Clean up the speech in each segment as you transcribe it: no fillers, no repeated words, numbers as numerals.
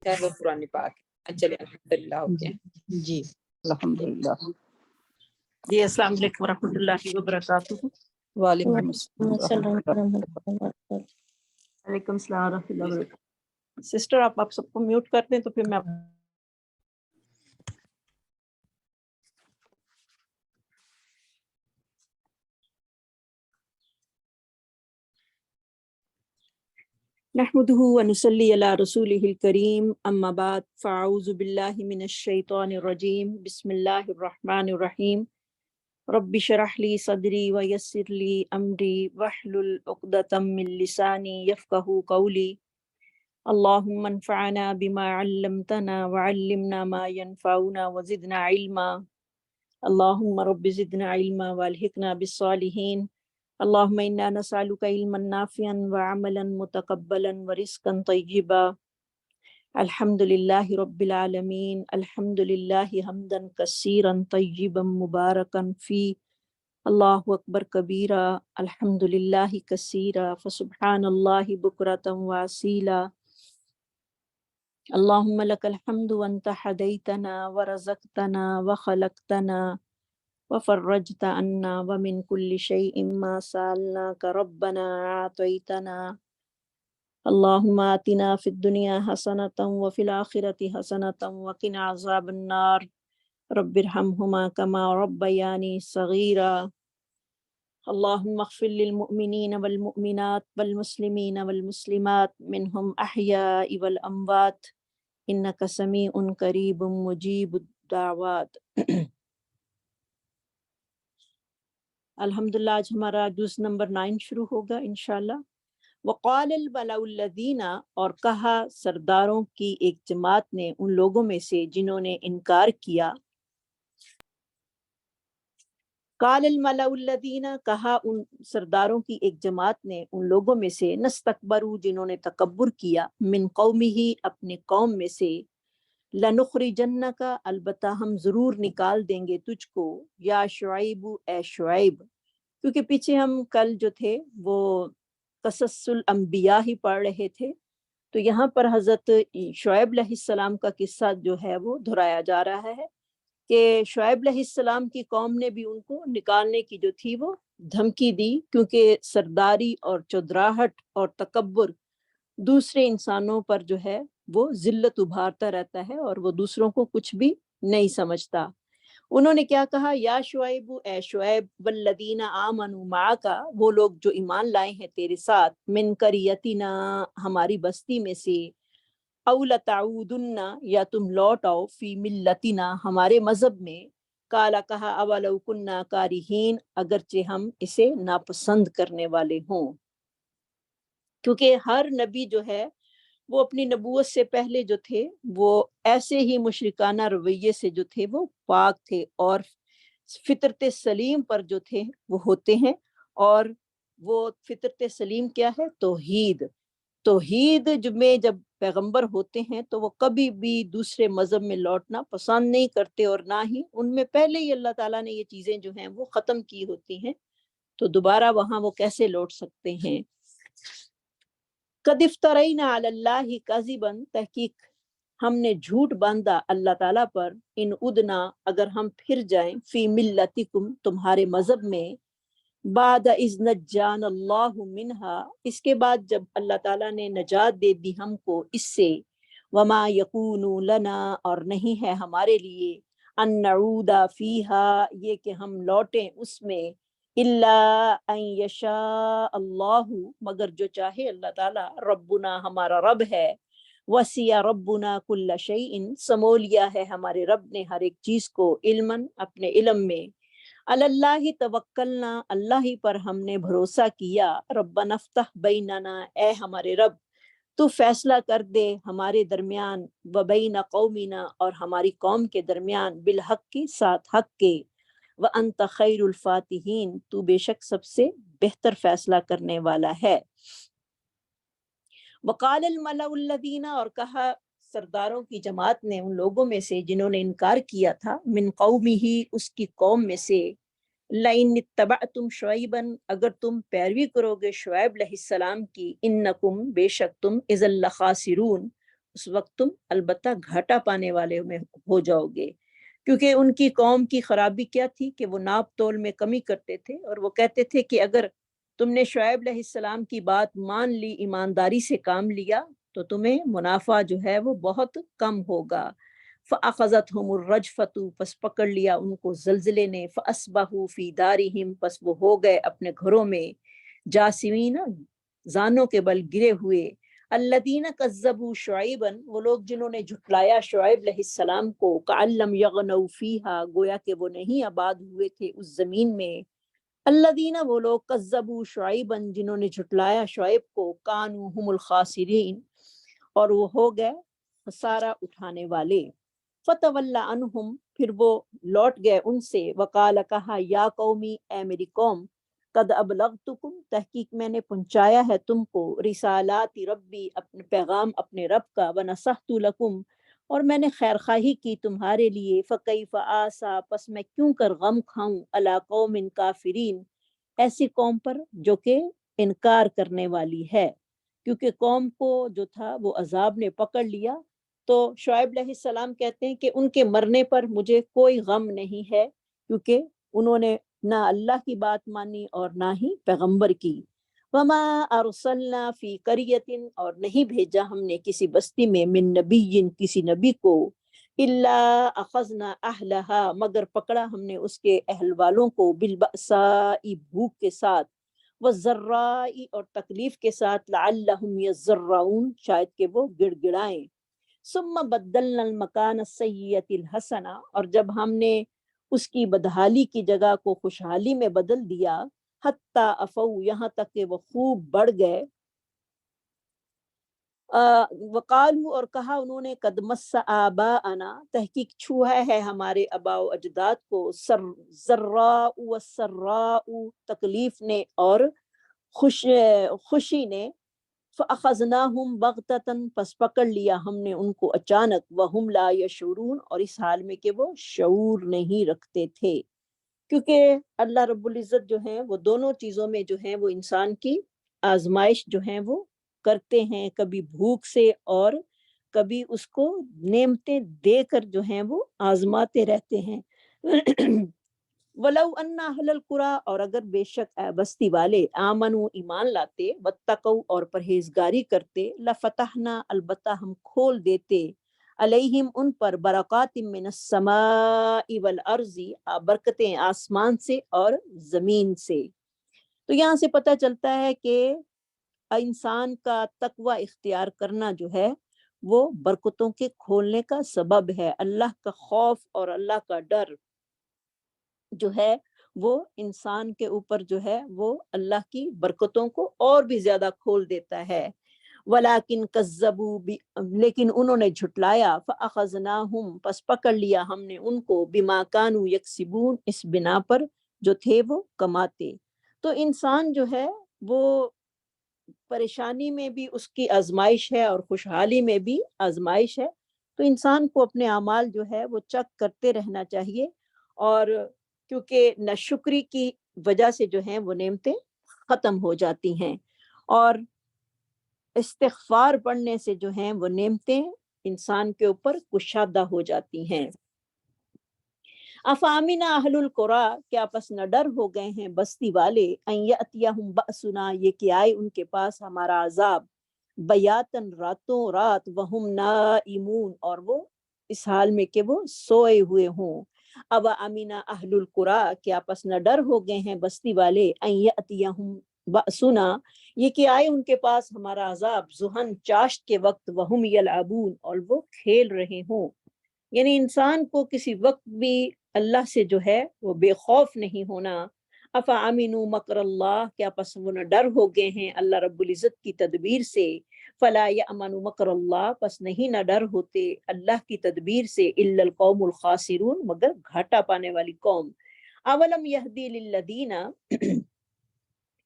لکھا ہے وہ قرآن پاک ہے۔ چلے الحمدللہ ہو گیا۔ جی الحمدللہ۔ جی السلام علیکم ورحمۃ اللہ وبرکاتہ۔ وعلیکم السلام۔ وعلیکم السلام ورحمۃ اللہ وبرکاتہ۔ سسٹر آپ سب کو میوٹ کر دیں تو پھر میں نحمده ونصلي على رسوله الكريم اما بعد فاعوذ بالله من الشيطان الرجيم بسم الله الرحمن الرحيم رب اشرح لي صدري ويسر لي امري واحلل عقدة من لساني يفقهوا قولي اللهم انفعنا بما علمتنا وعلمنا ما ينفعنا وزدنا علما اللهم رب زدنا علما والحقنا بالصالحين اللهم إنا نسألك علما نافعا وعملا متقبلا ورزقا طيبا الحمد لله رب العالمين الحمد لله حمدا كثيرا طيبا مباركا فيه الله أكبر كبيرا الحمد لله كثيرا فسبحان الله بكرة وأصيلا اللهم لك الحمد وأنت هديتنا ورزقتنا وخلقتنا وفرجت عنا ومن كل شيء ما سألناك ربنا أعطيتنا اللهم آتنا في الدنيا حسنة وفي الآخرة حسنة وقنا عذاب النار رب ارحمهما كما ربياني صغيرا اللهم اغفر للمؤمنين والمؤمنات والمسلمين والمسلمات منهم أحياء والأموات إنك سميع قريب مجيب الدعوات۔ الحمدللہ آج ہمارا جز نمبر 9 شروع ہوگا انشاءاللہ۔ وقال الملأ الذین، اور کہا سرداروں کی ایک جماعت نے ان لوگوں میں سے جنہوں نے انکار کیا۔ قال الملأ الذین، کہا ان سرداروں کی ایک جماعت نے ان لوگوں میں سے نستکبروا، جنہوں نے تکبر کیا، من قومہ، اپنے قوم میں سے، لنخرجنک، البتہ ہم ضرور نکال دیں گے تجھ کو، یا شعیب، اے شعیب، کیونکہ پیچھے ہم کل جو تھے وہ قصص الانبیاء ہی پڑھ رہے تھے، تو یہاں پر حضرت شعیب علیہ السلام کا قصہ جو ہے وہ دہرایا جا رہا ہے کہ شعیب علیہ السلام کی قوم نے بھی ان کو نکالنے کی جو تھی وہ دھمکی دی، کیونکہ سرداری اور چودراہٹ اور تکبر دوسرے انسانوں پر جو ہے وہ ذلت ابھارتا رہتا ہے اور وہ دوسروں کو کچھ بھی نہیں سمجھتا۔ انہوں نے کیا کہا، یا شعیب، اے شعیب، والذین آمنوا معک، وہ لوگ جو ایمان لائے ہیں تیرے ساتھ، من قریتنا، ہماری بستی میں سے، او لتعودن، یا تم لوٹ آؤ، فی ملتنا، ہمارے مذہب میں، کالا، کہا، اولو کننا کارہین، اگرچہ ہم اسے ناپسند کرنے والے ہوں۔ کیونکہ ہر نبی جو ہے وہ اپنی نبوت سے پہلے جو تھے وہ ایسے ہی مشرکانہ رویے سے جو تھے وہ پاک تھے، اور فطرت سلیم پر جو تھے وہ ہوتے ہیں، اور وہ فطرت سلیم کیا ہے؟ توحید۔ توحید میں جب پیغمبر ہوتے ہیں تو وہ کبھی بھی دوسرے مذہب میں لوٹنا پسند نہیں کرتے، اور نہ ہی ان میں پہلے ہی اللہ تعالیٰ نے یہ چیزیں جو ہیں وہ ختم کی ہوتی ہیں، تو دوبارہ وہاں وہ کیسے لوٹ سکتے ہیں۔ قد افترینا علی اللہ کذبا، تحقیق ہم نے جھوٹ باندھا اللہ تعالیٰ پر، ان ادنا، اگر ہم پھر جائیں، فی ملتکم، تمہارے مذہب میں، بعد اذ نجانا اللہ منہا، اس کے بعد جب اللہ تعالیٰ نے نجات دے دی ہم کو اس سے، وما یکون لنا، اور نہیں ہے ہمارے لیے، ان نعود فیہا، یہ کہ ہم لوٹیں اس میں، الا ان یشاء اللہ، مگر جو چاہے اللہ تعالیٰ، ربنا، ہمارا رب ہے، وسع ربنا کل شیء، سمو لیا ہے ہمارے رب نے ہر ایک چیز کو، علماً، اپنے علم میں، علی اللہ توکلنا، اللہ ہی پر ہم نے بھروسہ کیا، ربنا افتح بیننا، اے ہمارے رب تو فیصلہ کر دے ہمارے درمیان، وبین قومنا، اور ہماری قوم کے درمیان، بالحق کے ساتھ حق کے، وانت خیر الفاتحین، تو بے شک سب سے بہتر فیصلہ کرنے والا ہے۔ وقال الملأ الذین، اور کہا سرداروں کی جماعت نے ان لوگوں میں سے جنہوں نے انکار کیا تھا، من قومہ، اس کی قوم میں سے، لئن اتبعتم شعیبا، اگر تم پیروی کرو گے شعیب علیہ السلام کی، انکم، بے شک تم، اذا لخاسرون، اس وقت تم البتہ گھاٹا پانے والے میں ہو جاؤ گے، کیونکہ ان کی قوم کی خرابی کیا تھی کہ وہ ناپ تول میں کمی کرتے تھے، اور وہ کہتے تھے کہ اگر تم نے شعیب علیہ السلام کی بات مان لی، ایمانداری سے کام لیا، تو تمہیں منافع جو ہے وہ بہت کم ہوگا۔ فَأَخَذَتْهُمُ الرَّجْفَةُ، پس پکڑ لیا ان کو زلزلے نے، فَأَصْبَحُوا فِي دَارِهِمْ، پس وہ ہو گئے اپنے گھروں میں، جاسمین، زانوں کے بل گرے ہوئے۔ الذین کذبوا شعیبا، وہ لوگ جنہوں نے جھٹلایا شعیب علیہ السلام کو، کأن لم یغنوا فیہا، گویا کہ وہ نہیں آباد ہوئے تھے اس زمین میں۔ الذین، وہ لوگ کذبوا شعیبا، جنہوں نے جھٹلایا شعیب کو، کانوا هم الخاسرین، اور وہ ہو گئے خسارہ اٹھانے والے۔ فتولی عنہم، پھر وہ لوٹ گئے ان سے، وقال، کہا، یا قومی، اے میری قوم، قد ابلغتکم، تحقیق میں نے پہنچایا ہے تم کو، رسالات ربی، اپنے پیغام اپنے رب کا، ونصحت لکم، اور میں نے خیر خواہی کی تمہارے لیے، فکیف آسا، پس میں کیوں کر غم کھاؤں، علی قوم کافرین، ایسی قوم پر جو کہ انکار کرنے والی ہے، کیونکہ قوم کو جو تھا وہ عذاب نے پکڑ لیا۔ تو شعیب علیہ السلام کہتے ہیں کہ ان کے مرنے پر مجھے کوئی غم نہیں ہے، کیونکہ انہوں نے نہ اللہ کی بات مانی اور نہ ہی پیغمبر کی۔ وما ارسلنا فی قریۃ، اور نہیں بھیجا ہم نے کسی بستی میں، من نبی، کسی نبی کو، الا اخذنا اہلہا، مگر پکڑا ہم نے اس کے اہل والوں کو، بالبأساء، بھوک کے ساتھ، والضراء، اور تکلیف کے ساتھ، لعلہم یضرعون، شاید کہ وہ گڑ گڑائیں۔ ثم بدلنا المکان السیئۃ الحسنہ، اور جب ہم نے اس کی بدحالی کی جگہ کو خوشحالی میں بدل دیا، حتی عفو، یہاں تک کہ وہ خوب بڑھ گئے، وقالو، اور کہا انہوں نے، قد مس آباءنا، تحقیق چھوا ہے ہمارے آباء و اجداد کو، ضراء و سراء، تکلیف نے اور خوشی نے، فَأَخَذْنَاهُمْ بَغْتَةً، پس پکڑ لیا ہم نے ان کو اچانک، وَهُمْ لَا يَشْعُرُونَ، اور اس حال میں کہ وہ شعور نہیں رکھتے تھے، کیونکہ اللہ رب العزت جو ہیں وہ دونوں چیزوں میں جو ہیں وہ انسان کی آزمائش جو ہیں وہ کرتے ہیں، کبھی بھوک سے اور کبھی اس کو نعمتیں دے کر جو ہیں وہ آزماتے رہتے ہیں۔ وَلَوْ أَنَّ أَهْلَ الْقُرَىٰ، اور اگر بے شک اے بستی والے، آمنوا، ایمان لاتے، واتقوا، اور پرہیزگاری کرتے، لَفَتَحْنَا، البتہ ہم کھول دیتے، علیہم، ان پر، برکات من السماء والارض، برکتیں آسمان سے اور زمین سے۔ تو یہاں سے پتہ چلتا ہے کہ انسان کا تقوی اختیار کرنا جو ہے وہ برکتوں کے کھولنے کا سبب ہے۔ اللہ کا خوف اور اللہ کا ڈر جو ہے وہ انسان کے اوپر جو ہے وہ اللہ کی برکتوں کو اور بھی زیادہ کھول دیتا ہے۔ وَلَٰكِن كَذَّبُوا، لیکن انہوں نے جھٹلایا، فَأَخَذْنَاهُمْ، پس پکڑ لیا ہم نے ان کو، بِمَا كَانُوا يَكْسِبُونَ، اس بنا پر جو تھے وہ کماتے۔ تو انسان جو ہے وہ پریشانی میں بھی اس کی آزمائش ہے اور خوشحالی میں بھی آزمائش ہے، تو انسان کو اپنے اعمال جو ہے وہ چیک کرتے رہنا چاہیے، اور کیونکہ ناشکری کی وجہ سے جو ہیں وہ نعمتیں ختم ہو جاتی ہیں، اور استغفار پڑھنے سے جو ہیں وہ نعمتیں انسان کے اوپر کشادہ ہو جاتی ہیں۔ افامن اہل القریٰ، کیا پس نہ ڈر ہو گئے ہیں بستی والے، ان یاتیہم بأسنا، یہ کہ آئے ان کے پاس ہمارا عذاب، بیاتن، راتوں رات، وہم نائمون، اور وہ اس حال میں کہ وہ سوئے ہوئے ہوں۔ اب امین اہل القریٰ، کیا پس نہ ڈر ہو گئے ہیں بستی والے، ان یاتیہم بأسنا، یہ کہ آئے ان کے پاس ہمارا عذاب، ضحن، چاشت کے وقت، وہم یلعبون، اور وہ کھیل رہے ہوں۔ یعنی انسان کو کسی وقت بھی اللہ سے جو ہے وہ بے خوف نہیں ہونا۔ افامنوا مکر اللہ، کیا پس وہ نہ ڈر ہو گئے ہیں اللہ رب العزت کی تدبیر سے، فلا یأمن مکر اللہ، پس نہیں نہ ڈر ہوتے اللہ کی تدبیر سے، الا القوم الخاسرون، مگر گھاٹا پانے والی قوم۔ اولم یہدی للذین،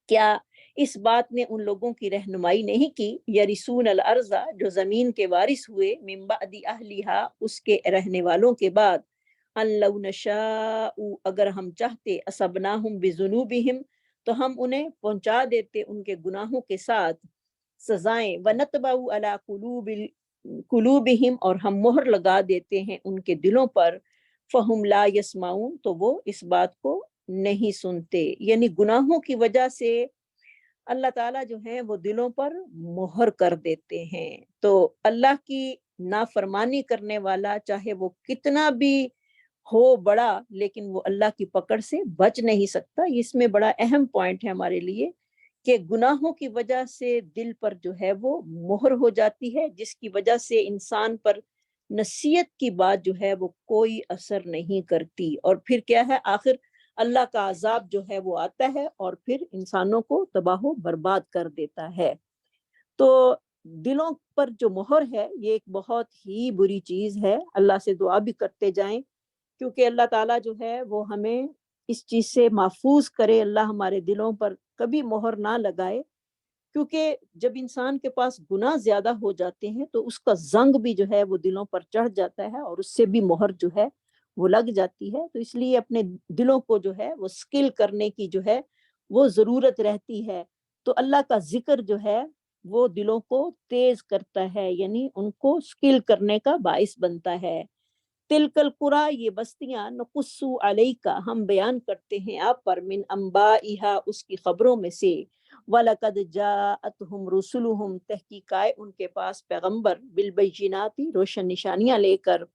کیا اس بات نے ان لوگوں کی رہنمائی نہیں کی، یرثون الارض، جو زمین کے وارث ہوئے، من بعد اہلھا، اس کے رہنے والوں کے بعد، ان لو نشاء، اگر ہم چاہتے، اصبناہم بذنوبہم، تو ہم انہیں پہنچا دیتے ان کے گناہوں کے ساتھ سزائیں، ونطبع علی قلوب قلوبہم اور ہم مہر لگا دیتے ہیں ان کے دلوں پر، فہم لا یسمعون تو وہ اس بات کو نہیں سنتے، یعنی گناہوں کی وجہ سے اللہ تعالیٰ جو ہے وہ دلوں پر مہر کر دیتے ہیں۔ تو اللہ کی نافرمانی کرنے والا چاہے وہ کتنا بھی ہو بڑا، لیکن وہ اللہ کی پکڑ سے بچ نہیں سکتا۔ اس میں بڑا اہم پوائنٹ ہے ہمارے لیے کہ گناہوں کی وجہ سے دل پر جو ہے وہ مہر ہو جاتی ہے، جس کی وجہ سے انسان پر نصیحت کی بات جو ہے وہ کوئی اثر نہیں کرتی، اور پھر کیا ہے آخر اللہ کا عذاب جو ہے وہ آتا ہے اور پھر انسانوں کو تباہ و برباد کر دیتا ہے۔ تو دلوں پر جو مہر ہے یہ ایک بہت ہی بری چیز ہے، اللہ سے دعا بھی کرتے جائیں کیونکہ اللہ تعالیٰ جو ہے وہ ہمیں اس چیز سے محفوظ کرے، اللہ ہمارے دلوں پر کبھی مہر نہ لگائے، کیونکہ جب انسان کے پاس گناہ زیادہ ہو جاتے ہیں تو اس کا زنگ بھی جو ہے وہ دلوں پر چڑھ جاتا ہے اور اس سے بھی مہر جو ہے وہ لگ جاتی ہے۔ تو اس لیے اپنے دلوں کو جو ہے وہ سکل کرنے کی جو ہے وہ ضرورت رہتی ہے۔ تو اللہ کا ذکر جو ہے وہ دلوں کو تیز کرتا ہے، یعنی ان کو سکل کرنے کا باعث بنتا ہے۔ تلک القریٰ یہ بستیاں نقص علیک ہم بیان کرتے ہیں آپ پر، من انبائہا اس کی خبروں میں سے، وَلَقَدْ جَاءَتْهُمْ رُسُلُهُمْ تحقیق آئے ان کے پاس پیغمبر، بالبینات روشن نشانیاں لے کر،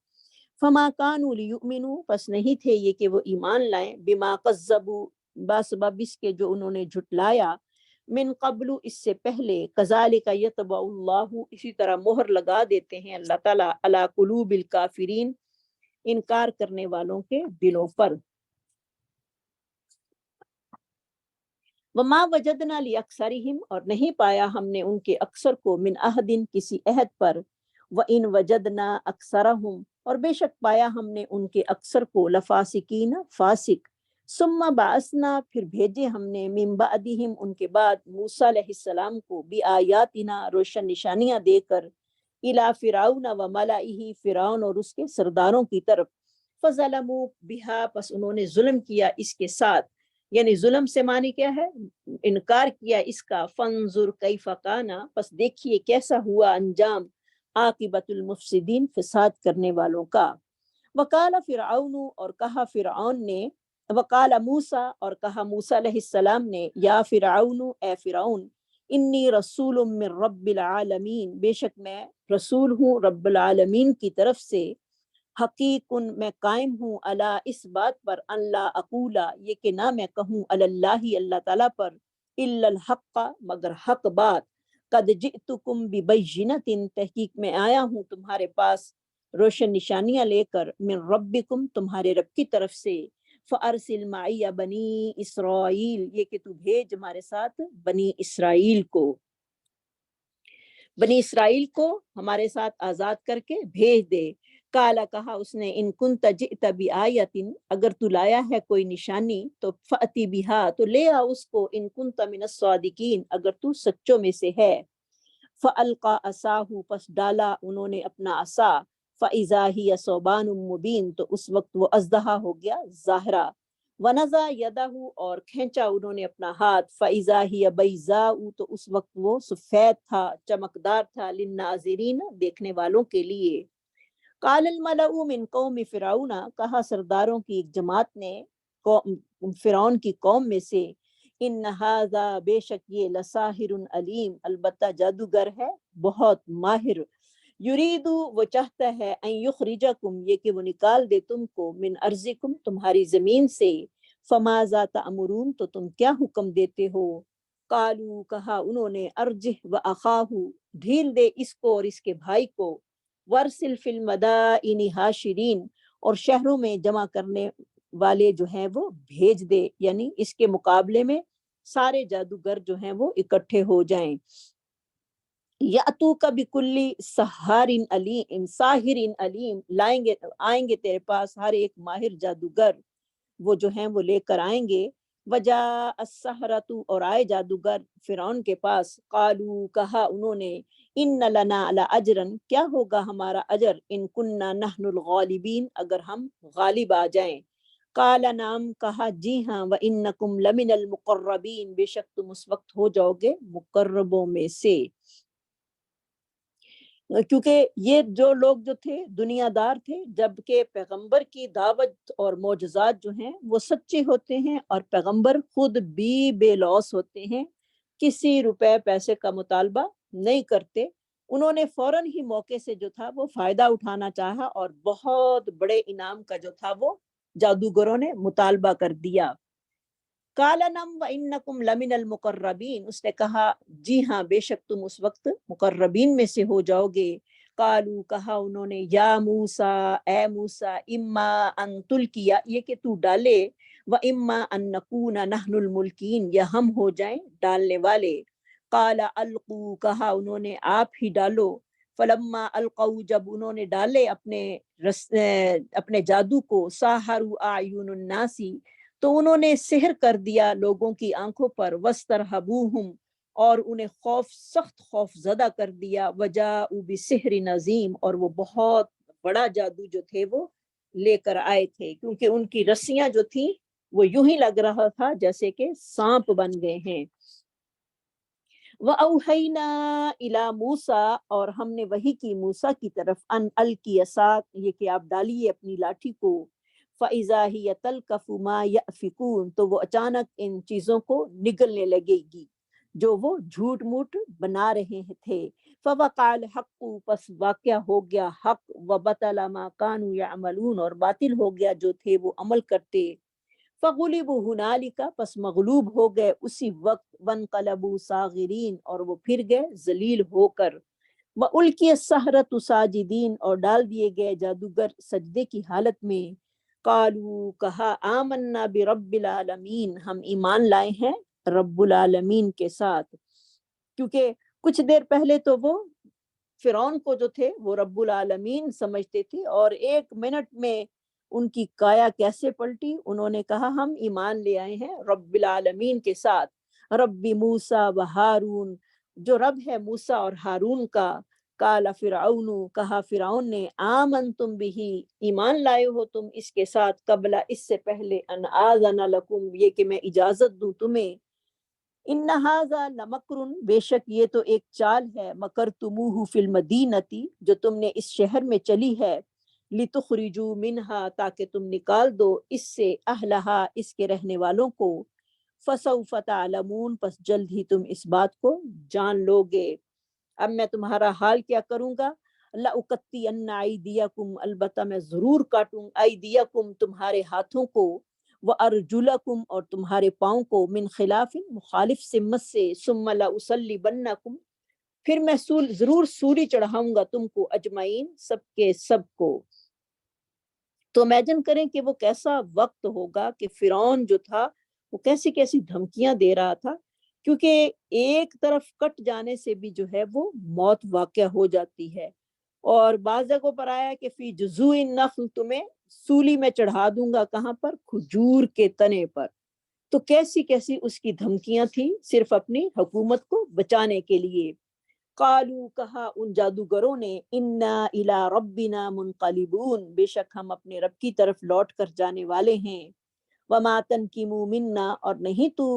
فما كانوا ليؤمنوا پس نہیں تھے یہ کہ وہ ایمان لائیں، بما كذبوا باسباب اس کے جو انہوں نے جھٹلایا، من قبل اس سے پہلے، کذالک یطبع اللہ اسی طرح مہر لگا دیتے ہیں اللہ تعالیٰ، علی قلوب الکافرین انکار کرنے والوں کے دلوں پر۔ وما وجدنا لأکثرہم اور نہیں پایا ہم نے ان کے اکثر کو، من عہد کسی عہد پر، وإن وجدنا اکثرہم اور بے شک پایا ہم نے ان کے اکثر کو، لفاسقین فاسق، ثم بعثنا پھر بھیجے ہم نے، من بعدہم ان کے بعد، موسیٰ علیہ السلام کو، بآیاتنا روشن نشانیاں دے کر، الی فرعون و ملئہ فرعون اور اس کے سرداروں کی طرف، فظلموا بہا پس انہوں نے ظلم کیا اس کے ساتھ، یعنی ظلم سے معنی کیا ہے؟ انکار کیا اس کا، فانظر کیف کان پس دیکھیے کیسا ہوا انجام، عاقبۃ المفسدین فساد کرنے والوں کا۔ وقال فرعون اور کہا فرعون نے، وقال موسیٰ اور کہا موسیٰ علیہ السلام نے، یا فرعون اے فرعون، انی رسول من رب العالمین بے شک میں رسول ہوں رب العالمین کی طرف سے، حقیق میں قائم ہوں، علی اس بات پر، ان لا اقولا یہ کہ نہ میں کہوں، علی اللہ اللہ تعالیٰ پر، الا الحق مگر حق بات، قد جئتکم ببینۃ تحقیق میں آیا ہوں تمہارے پاس روشن نشانیاں لے کر، من ربکم تمہارے رب کی طرف سے، فارسل معی بنی اسرائیل یہ کہ تو بھیج ہمارے ساتھ بنی اسرائیل کو، بنی اسرائیل کو ہمارے ساتھ آزاد کر کے بھیج دے۔ کالا کہا اس نے، ان کنت جئت بآیۃ اگر تو لایا ہے کوئی نشانی تو فأتی بہا تو لے آ اس کو، ان کنت من الصادقین اگر تو سچوں میں سے ہے۔ فألقى عصاہ پس ڈالا انہوں نے اپنا عصا، فإذا ہی ثعبان مبین تو اس وقت وہ اژدہا ہو گیا ظاہرہ، ونزع یدہ اور کھینچا انہوں نے اپنا ہاتھ، فإذا ہی بیضاء تو اس وقت وہ سفید تھا چمکدار تھا، للناظرین دیکھنے والوں کے لیے۔ قال الملأ من قوم فرعون کہا سرداروں کی ایک جماعت نے فرعون کی قوم میں سے، ان ھذا بے شک یہ، لساحر علیم البتہ جادوگر ہے بہت ماہر، یریدو وہ چاہتا ہے، ان یخرجکم یہ کہ وہ نکال دے تم کو، من ارضکم تمہاری زمین سے، فماذا تأمرون تو تم کیا حکم دیتے ہو؟ قالو کہا انہوں نے، ارجہ واخاہ ڈھیل دے اس کو اور اس کے بھائی کو، ورسل فی المدائن حاشرین اور شہروں میں جمع کرنے والے جو ہیں وہ بھیج دے، یعنی اس کے مقابلے میں سارے جادوگر جو ہیں وہ اکٹھے ہو جائیں۔ یاتوک بکل سحار علیم ساحر علیم آئیں گے تیرے پاس ہر ایک ماہر جادوگر، وہ جو ہیں وہ لے کر آئیں گے۔ وجاء السحرۃ اور آئے جادوگر فرعون کے پاس، قالو کہا انہوں نے، ان لنا لاجرن کیا ہوگا ہمارا اجر، ان کننا نحن الغالبین اگر ہم غالب آ جائیں۔ قال نعم کہا جی ہاں، وانکم لمن المقربین بے شک تم اس وقت ہو جاؤ گے مقربوں میں سے۔ کیونکہ یہ جو لوگ جو تھے دنیا دار تھے، جبکہ پیغمبر کی دعوت اور معجزات جو ہیں وہ سچے ہوتے ہیں، اور پیغمبر خود بھی بے لوث ہوتے ہیں، کسی روپے پیسے کا مطالبہ نہیں کرتے۔ انہوں نے فوراً ہی موقع سے جو تھا وہ فائدہ اٹھانا چاہا، اور بہت بڑے انعام کا جو تھا وہ جادوگروں نے مطالبہ کر دیا۔ قال نم وانکم لمن المقربین، اس نے کہا جی ہاں بے شک تم اس وقت مقربین میں سے ہو جاؤ گے۔ قالو، کہا انہوں نے، یا موسیٰ، اے موسیٰ، اما ان تلکیا، یہ کہ تو ڈالے، و اما ان نکون نحن الملکین، یا ہم ہو جائیں ڈالنے والے۔ قال القو، کہا انہوں نے آپ ہی ڈالو۔ فلما القوا، جب انہوں نے ڈالے اپنے جادو کو، ساحروا اعین الناسی، تو انہوں نے سحر کر دیا لوگوں کی آنکھوں پر، وسترہبوہم، اور انہیں سخت خوف زدہ کر دیا، وجاءوا بسحر عظیم، اور وہ بہت بڑا جادو جو تھے وہ لے کر آئے تھے، کیونکہ ان کی رسیاں جو تھیں وہ یوں ہی لگ رہا تھا جیسے کہ سانپ بن گئے ہیں۔ وَأَوْحَيْنَا إِلَى مُوسَىٰ، اور ہم نے وحی کی موسیٰ کی طرف، ان القی عصاک، یہ کہ آپ ڈالیے اپنی لاٹھی کو، فَإِذَا هِيَ تَلْقَفُ مَا يَأْفِكُونَ، تو وہ اچانک ان چیزوں کو نگلنے لگے گی جو وہ جھوٹ موٹ بنا رہے تھے۔ فَوَقَعَ الْحَقُّ، پس واقع ہو گیا حق، وَبَطَلَ مَا كَانُوا يَعْمَلُونَ، اور باطل ہو گیا جو تھے وہ عمل کرتے۔ فَغُلِبُوا هُنَالِكَ، پس مغلوب ہو گئے اسی وقت، وَانقَلَبُوا صَاغِرِينَ، اور وہ پھر گئے ذلیل ہو کر۔ وَأُلْقِيَ السَّحَرَةُ سَاجِدِينَ، اور ڈال دیے گئے جادوگر سجدے کی حالت میں۔ قالوا، کہا، آمنا برب العالمین، ہم ایمان لائے ہیں رب العالمین کے ساتھ، کیونکہ کچھ دیر پہلے تو وہ فرعون کو جو تھے وہ رب العالمین سمجھتے تھے، اور ایک منٹ میں ان کی کایا کیسے پلٹی، انہوں نے کہا ہم ایمان لے آئے ہیں رب العالمین کے ساتھ، رب موسیٰ و ہارون، جو رب ہے موسیٰ اور ہارون کا۔ قال فرعون، کہا فرعون نے، آمنتم بہ، ایمان لائے ہو تم اس کے ساتھ، قبل، اس سے پہلے، ان آذن لکم، یہ کہ میں اجازت دوں تمہیں، ان ھذا لمکر، بے شک یہ تو ایک چال ہے، مکرتموہ فی المدینۃ، جو تم نے اس شہر میں چلی ہے، لتخرجوا منہا، تاکہ تم نکال دو اس سے، اہلہا، اس کے رہنے والوں کو، فسوف تعلمون، پس جلد ہی تم اس بات کو جان لو گے۔ اب میں تمہارا حال کیا کروں گا، لأقطعن ایدیکم، البتہ میں ضرور کاٹوں، ایدیکم، تمہارے ہاتھوں کو، وارجلکم، اور تمہارے پاؤں کو، من خلاف، مخالف سمت سے، ثم لأصلبنکم، پھر میں ضرور سولی چڑھاؤں گا تم کو، اجمعین، سب کے سب کو۔ تو امیجن کریں کہ وہ کیسا وقت ہوگا کہ فرعون جو تھا وہ کیسی کیسی دھمکیاں دے رہا تھا، کیونکہ ایک طرف کٹ جانے سے بھی جو ہے وہ موت واقع ہو جاتی ہے، اور بعض جگہوں پر آیا کہ فی جذوع النخل، تمہیں سولی میں چڑھا دوں گا، کہاں پر؟ کھجور کے تنے پر۔ تو کیسی کیسی اس کی دھمکیاں تھیں صرف اپنی حکومت کو بچانے کے لیے۔ قالوا، کہا ان جادوگروں نے، انا الی ربنا منقلبون، بے شک ہم اپنے رب کی طرف لوٹ کر جانے والے ہیں۔ وما تنقموا منا، اور نہیں تو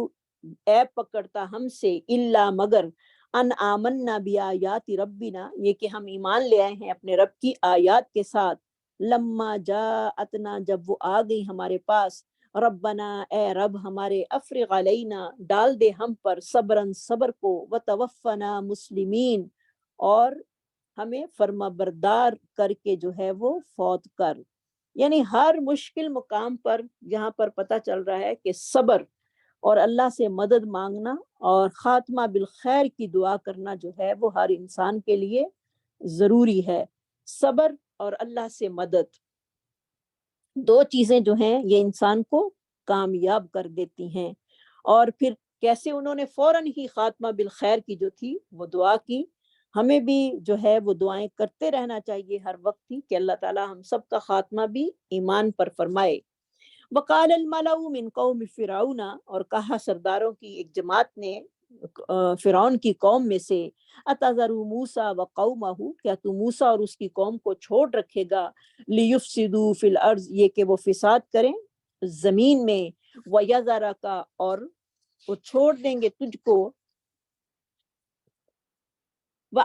عیب پکڑتا ہم سے، الا مگر، ان آمنا بآیات ربنا، یہ کہ ہم ایمان لے آئے ہیں اپنے رب کی آیات کے ساتھ، لما جاءتنا، جب وہ آ گئی ہمارے پاس، ربنا، اے رب ہمارے، افرغ علینا، ڈال دے ہم پر، صبرن، صبر کو، وتوفنا مسلمین، اور ہمیں فرما بردار کر کے جو ہے وہ فوت کر۔ یعنی ہر مشکل مقام پر یہاں پر پتہ چل رہا ہے کہ صبر اور اللہ سے مدد مانگنا اور خاتمہ بالخیر کی دعا کرنا جو ہے وہ ہر انسان کے لیے ضروری ہے۔ صبر اور اللہ سے مدد، دو چیزیں جو ہیں یہ انسان کو کامیاب کر دیتی ہیں۔ اور پھر کیسے انہوں نے فوراً ہی خاتمہ بالخیر کی جو تھی وہ دعا کی، ہمیں بھی جو ہے وہ دعائیں کرتے رہنا چاہیے ہر وقت ہی، کہ اللہ تعالی ہم سب کا خاتمہ بھی ایمان پر فرمائے۔ وقال الملأ من قوم فرعون، اور کہا سرداروں کی ایک جماعت نے فرعون کی قوم میں سے، اتذر موسیٰ وقومہ، کیا تو موسیٰ اور اس کی قوم کو چھوڑ رکھے گا، لیفسدوا فی الارض، یہ کہ وہ فساد کریں زمین میں، ویذرک، اور وہ چھوڑ دیں گے تجھ کو، و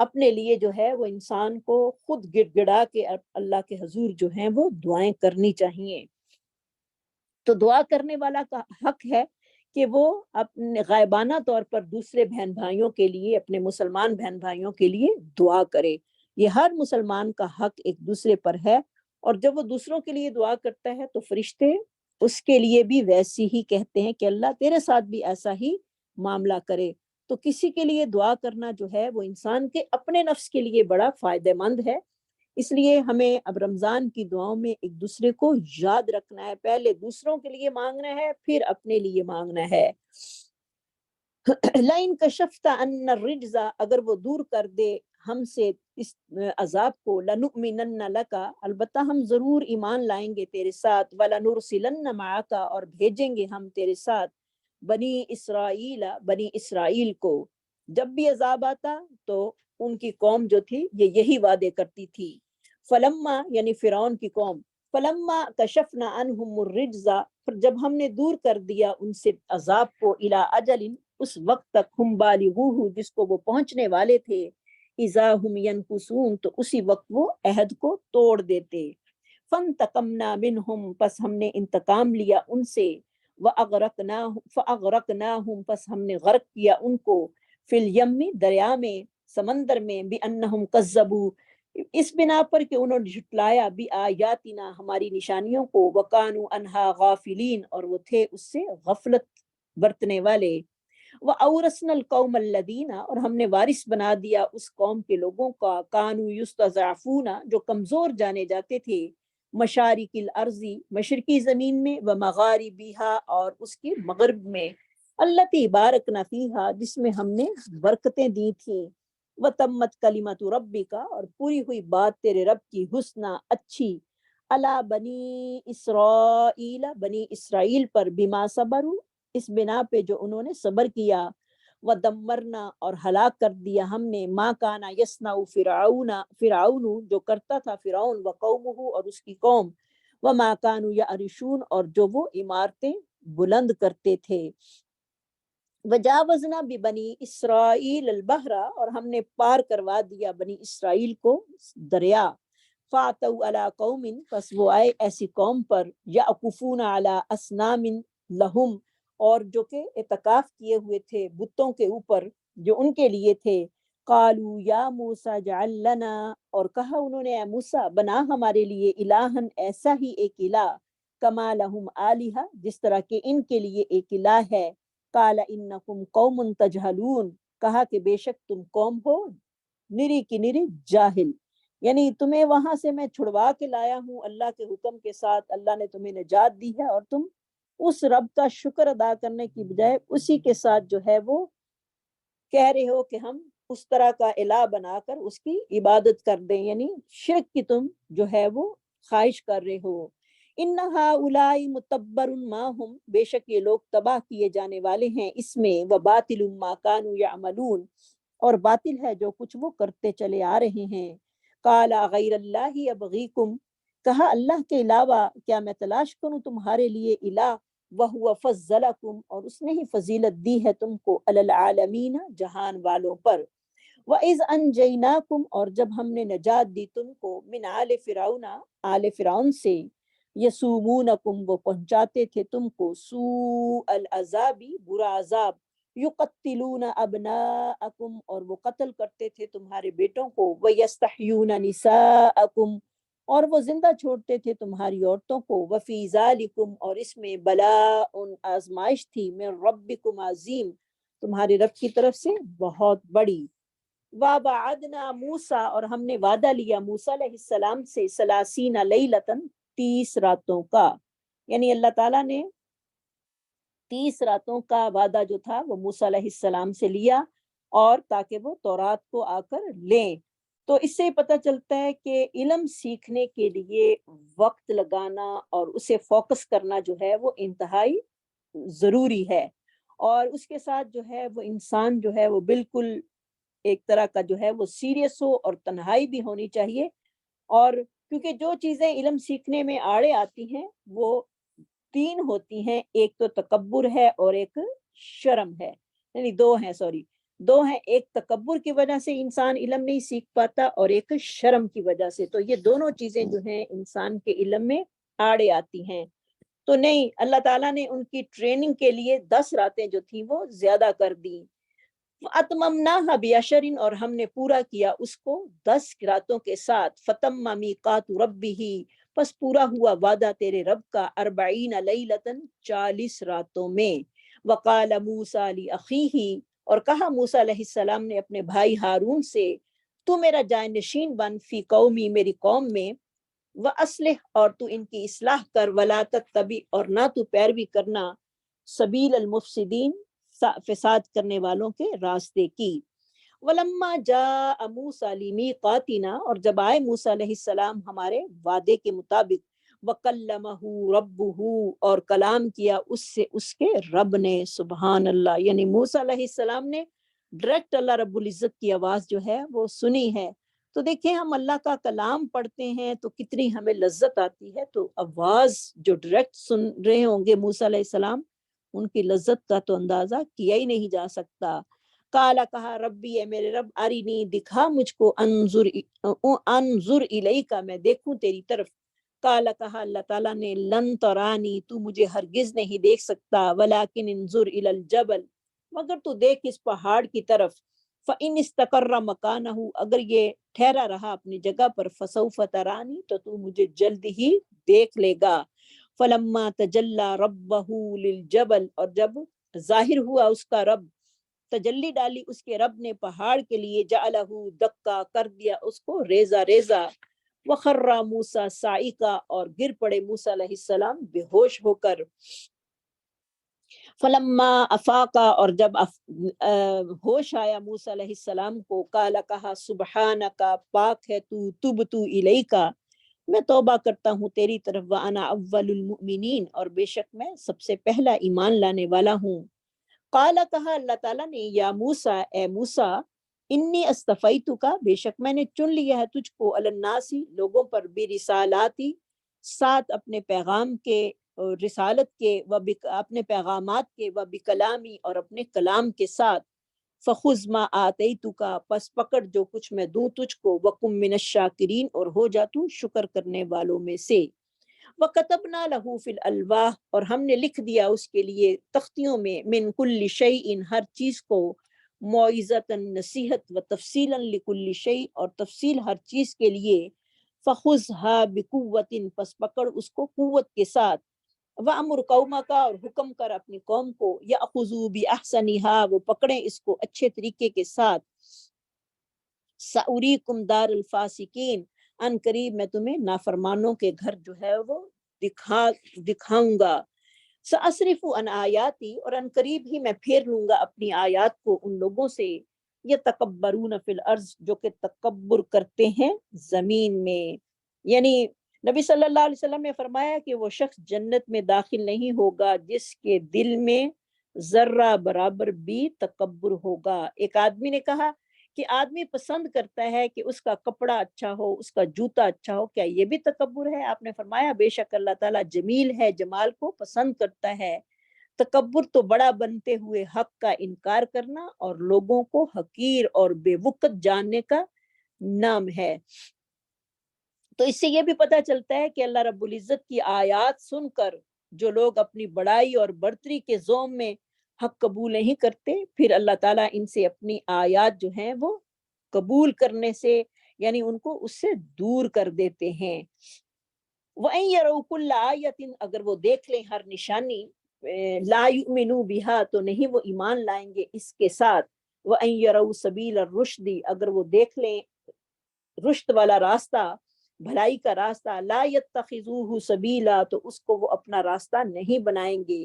اپنے لیے جو ہے وہ انسان کو خود گڑ گڑا کے اللہ کے حضور جو ہیں وہ دعائیں کرنی چاہیے۔ تو دعا کرنے والا کا حق ہے کہ وہ اپنے غائبانہ طور پر دوسرے بہن بھائیوں کے لیے، اپنے مسلمان بہن بھائیوں کے لیے دعا کرے۔ یہ ہر مسلمان کا حق ایک دوسرے پر ہے، اور جب وہ دوسروں کے لیے دعا کرتا ہے تو فرشتے اس کے لیے بھی ویسی ہی کہتے ہیں کہ اللہ تیرے ساتھ بھی ایسا ہی معاملہ کرے۔ تو کسی کے لیے دعا کرنا جو ہے وہ انسان کے اپنے نفس کے لیے بڑا فائدہ مند ہے۔ اس لیے ہمیں اب رمضان کی دعاؤں میں ایک دوسرے کو یاد رکھنا ہے، پہلے دوسروں کے لیے مانگنا ہے، پھر اپنے لیے مانگنا ہے۔ لَإِن كَشَفْتَ عَنَّا الرِّجْزَ، اگر وہ دور کر دے ہم سے اس عذاب کو، لَنُؤْمِنَنَّ لَكَ، البتہ ہم ضرور ایمان لائیں گے تیرے ساتھ، وَلَنُرْسِلَنَّ مَعَكَ، اور بھیجیں گے ہم تیرے ساتھ، بنی اسرائیل، بنی اسرائیل کو۔ جب بھی عذاب آتا تو ان کی قوم جو تھی یہ یہی وعدے کرتی تھی، فلما یعنی فرعون کی قوم، فلما کشفنا عنہم الرجز، پھر جب ہم نے دور کر دیا ان سے عذاب کو، الی اجل، اس وقت تک، ہم بالغوہ جس کو وہ پہنچنے والے تھے، اذا ہم ینکثون، تو اسی وقت وہ عہد کو توڑ دیتے، فانتقمنا منہم، پس ہم نے انتقام لیا ان سے، فاغرقناہم، پس ہم نے غرق کیا ان کو، فی الیم، دریا میں، سمندر میں، بانہم کذبوا، اس بنا پر کہ انہوں نے جھٹلایا، بآیاتنا، ہماری نشانیوں کو، وکانوا عنہا غافلین، اور وہ تھے اس سے غفلت برتنے والے، وَأَوْرَثْنَا الْقَوْمَ الَّذِينَ، اور ہم نے وارث بنا دیا اس قوم کے لوگوں کا، کانوا یستضعفون، جو کمزور جانے جاتے تھے، مشارق الارض، مشرقی زمین میں، ومغاربیہا، اور اس کے مغرب میں، التی بارکنا فیہا، جس میں ہم نے برکتیں دی تھیں، وتمت کلمت ربک، اور پوری ہوئی بات تیرے رب کی، حسنا، اچھی، علی بنی اسرائیل، بنی اسرائیل پر، بما صبروا، اس بنا پہ جو انہوں نے صبر کیا، ودمرنا، اور ہلاک کر دیا ہم نے، ما کانا یصنع فرعون، جو کرتا تھا فرعون، وقومہ، اور اس کی قوم، وما کانوا یعرشون، اور جو وہ عمارتیں بلند کرتے تھے، وجاوزنا ببنی اسرائیل البحر، اور ہم نے پار کروا دیا بنی اسرائیل کو دریا، فاتوا علی قوم، پس وہ آئے ایسی قوم پر، یعکفون علی اصنام لہم، اور جو کہ اعتکاف کیے ہوئے تھے بتوں کے اوپر جو ان کے لیے تھے، قالوا یا موسیٰ اجعل لنا، اور کہا انہوں نے اے موسیٰ بنا ہمارے لیے الہن، ایسا ہی ایک الہ، کما لہم آلہہ، جس طرح کہ ان کے لیے ایک الہ ہے، قال انکم قوم تجہلون، کہا کہ بے شک تم قوم ہو نری کی نری جاہل، یعنی تمہیں وہاں سے میں چھڑوا کے لایا ہوں اللہ کے حکم کے ساتھ، اللہ نے تمہیں نجات دی ہے، اور تم اس رب کا شکر ادا کرنے کی بجائے اسی کے ساتھ جو ہے وہ کہہ رہے ہو کہ ہم اس طرح کا الہ بنا کر اس کی عبادت کر دیں، یعنی شرک کی تم جو ہے وہ خواہش کر رہے ہو، ان ہؤلاء متبر ما ہم، بے شک یہ لوگ تباہ کیے جانے والے ہیں اس میں، وباطل ما كانوا يعملون، اور باطل ہے جو کچھ وہ کرتے چلے آ رہے ہیں، قال غیر اللہ ابغیکم، کہا اللہ کے علاوہ کیا میں تلاش کروں تمہارے لیے الہ، وَهُوَ فَضَّلَكُمْ، اور اس نے ہی فضیلت دی ہے تم کو، علی العالمین، جہان والوں پر، وَإِذْ أَنْجَيْنَاكُمْ، اور جب ہم نے نجات دی تم کو، من آل فرعون، آل فرعون سے، یسومونکم، وہ پہنچاتے تھے تم کو، سوء العذاب، برا عذاب، یقتلون ابناءکم، اور وہ قتل کرتے تھے تمہارے بیٹوں کو، ویستحیون نساءکم، اور وہ زندہ چھوڑتے تھے تمہاری عورتوں کو، وفی ذالکم، اور اس میں بلاء، آزمائش تھی، من ربکم عظیم، تمہارے رب کی طرف سے بہت بڑی، وَوَعَدْنَا موسیٰ، اور ہم نے وعدہ لیا موسیٰ علیہ السلام سے، 30 لیلۃً، 30 راتوں کا، یعنی اللہ تعالیٰ نے 30 راتوں کا وعدہ جو تھا وہ موسیٰ علیہ السلام سے لیا، اور تاکہ وہ تورات کو آ کر لیں۔ تو اس سے پتہ چلتا ہے کہ علم سیکھنے کے لیے وقت لگانا اور اسے فوکس کرنا جو ہے وہ انتہائی ضروری ہے، اور اس کے ساتھ جو ہے وہ انسان جو ہے وہ بالکل ایک طرح کا جو ہے وہ سیریس ہو، اور تنہائی بھی ہونی چاہیے، اور کیونکہ جو چیزیں علم سیکھنے میں آڑے آتی ہیں وہ 3 ہوتی ہیں، ایک تو تکبر ہے، اور ایک شرم ہے، یعنی 2 ہیں، سوری، دو ہیں، ایک تکبر کی وجہ سے انسان علم نہیں سیکھ پاتا اور ایک شرم کی وجہ سے. تو یہ دونوں چیزیں جو ہیں انسان کے علم میں آڑے آتی ہیں. تو نہیں، اللہ تعالیٰ نے ان کی ٹریننگ کے لیے 10 راتیں جو تھیں وہ زیادہ کر دیں. فَأَتْمَمْنَاهَا بِعَشْرٍ، اور ہم نے پورا کیا اس کو 10 راتوں کے ساتھ. فَتَمَّ مِيقَاتُ رَبِّهِ، پس پورا ہوا وعدہ تیرے رب کا 40 لیلۃً 40 راتوں میں. وَقَالَ مُوسَىٰ لِأَخِيهِ، اور کہا موسیٰ علیہ السلام نے اپنے بھائی ہارون سے، تو میرا جانشین بن فی قومی، میری قوم میں، وَأَصْلِحْ، اور تو ان کی اصلاح کر، وَلَا تَتَّبِعْ، اور نہ تو پیروی کرنا، سبیل المفسدین، فساد کرنے والوں کے راستے کی. وَلَمَّا جَاءَ مُوسَىٰ لِمِيقَاتِنَا، اور جب آئے موسیٰ علیہ السلام ہمارے وعدے کے مطابق، وَكَلَّمَهُ رَبُّهُ، اور کلام کیا اس سے اس کے رب نے. سبحان اللہ، یعنی موسیٰ علیہ السلام نے ڈائریکٹ اللہ رب العزت کی آواز جو ہے وہ سنی ہے. تو دیکھیں ہم اللہ کا کلام پڑھتے ہیں تو کتنی ہمیں لذت آتی ہے، تو آواز جو ڈائریکٹ سن رہے ہوں گے موسیٰ علیہ السلام، ان کی لذت کا تو اندازہ کیا ہی نہیں جا سکتا. کالا، کہا، ربی، اے میرے رب، ارینی، دکھا مجھ کو، انظر الیکا، میں دیکھوں تیری طرف. کالا، کہا اللہ تعالیٰ نے، لن ترانی، تو مجھے ہرگز نہیں دیکھ سکتا، ولیکن انظر الی الجبل، مگر تو دیکھ اس پہاڑ کی طرف. فإن استقر مکانہ، اگر یہ ٹھہرا رہا اپنی جگہ پر، فسوف ترانی، تو مجھے جلد ہی دیکھ لے گا. فلما تجلی ربہ للجبل، اور جب ظاہر ہوا اس کا رب، تجلی ڈالی اس کے رب نے پہاڑ کے لیے، جعلہ دکا، کر دیا اس کو ریزہ ریزہ. وخر موسیٰ صاعقا، اور گر پڑے موسیٰ علیہ السلام بے ہوش ہو کر. فلما افاقا، اور جب ہوش آیا موسیٰ علیہ السلام کو، کالا، کہا، سبحانکا، پاک ہے تو، تبت الیکا، میں توبہ کرتا ہوں تیری طرف، وانا اول المؤمنین، اور بے شک میں سب سے پہلا ایمان لانے والا ہوں. قالا، کہا اللہ تعالیٰ نے، یا موسیٰ، اے موسیٰ، انی اصطفیتک، بے شک میں نے چن لیا ہے تجھ کو، علی الناس، لوگوں پر، برسالاتی، ساتھ اپنے پیغام کے، رسالت کے، اپنے پیغامات کے، وبکلامی، اور اپنے کلام کے ساتھ. فخذ ما آتیتک، پس پکڑ جو کچھ میں دوں تجھ کو، وکم من الشاکرین، اور ہو جا تو شکر کرنے والوں میں سے. وَكَتَبْنَا لَهُ فِي الْأَلْوَاحِ، اور ہم نے لکھ دیا اس کے لیے تختیوں میں، من کل شیء، ہر چیز کو، موعظۃ، نصیحت، وتفصیلا لکل شیء، اور تفصیل ہر چیز کے لیے. فَخُذْهَا بِقُوَّةٍ، پس پکڑ اس کو قوت کے ساتھ. وَأَمُرْ قَوْمَكَ، اور حکم کر اپنی قوم کو، يَأْخُذُوا بِأَحْسَنِهَا، وہ پکڑیں اس کو اچھے طریقے کے ساتھ. سَأُرِيكُمْ دَارَ الْفَاسِقِينَ، ان قریب میں تمہیں نافرمانوں کے گھر جو ہے وہ دکھاؤں گا. سَأَصْرِفُ عَنْ آیَاتِي، اور ان قریب ہی میں پھیر لوں گا اپنی آیات کو ان لوگوں سے، يَتَكَبَّرُونَ فِي الْأَرْضِ، جو کہ تکبر کرتے ہیں زمین میں. یعنی نبی صلی اللہ علیہ وسلم نے فرمایا کہ وہ شخص جنت میں داخل نہیں ہوگا جس کے دل میں ذرہ برابر بھی تکبر ہوگا. ایک آدمی نے کہا کہ آدمی پسند کرتا ہے کہ اس کا کپڑا اچھا ہو، اس کا جوتا اچھا ہو، کیا یہ بھی تکبر ہے؟ آپ نے فرمایا بے شک اللہ تعالیٰ جمیل ہے، جمال کو پسند کرتا ہے. تکبر تو بڑا بنتے ہوئے حق کا انکار کرنا اور لوگوں کو حقیر اور بے وقت جاننے کا نام ہے. تو اس سے یہ بھی پتہ چلتا ہے کہ اللہ رب العزت کی آیات سن کر جو لوگ اپنی بڑائی اور برتری کے زوم میں حق قبول نہیں کرتے، پھر اللہ تعالیٰ ان سے اپنی آیات جو ہیں وہ قبول کرنے سے، یعنی ان کو اس سے دور کر دیتے ہیں. وَإِن يَرَوْا كُلَّ آیَةٍ، اگر وہ دیکھ لیں ہر نشانی، لا یؤمنوا بہا، تو نہیں وہ ایمان لائیں گے اس کے ساتھ. وَإِن يَرَوْا سَبِیلَ الرُّشْدِ، اگر وہ دیکھ لیں رشد والا راستہ، بھلائی کا راستہ، لا يَتَّخِذُوهُ سَبِیلًا، تو اس کو وہ اپنا راستہ نہیں بنائیں گے.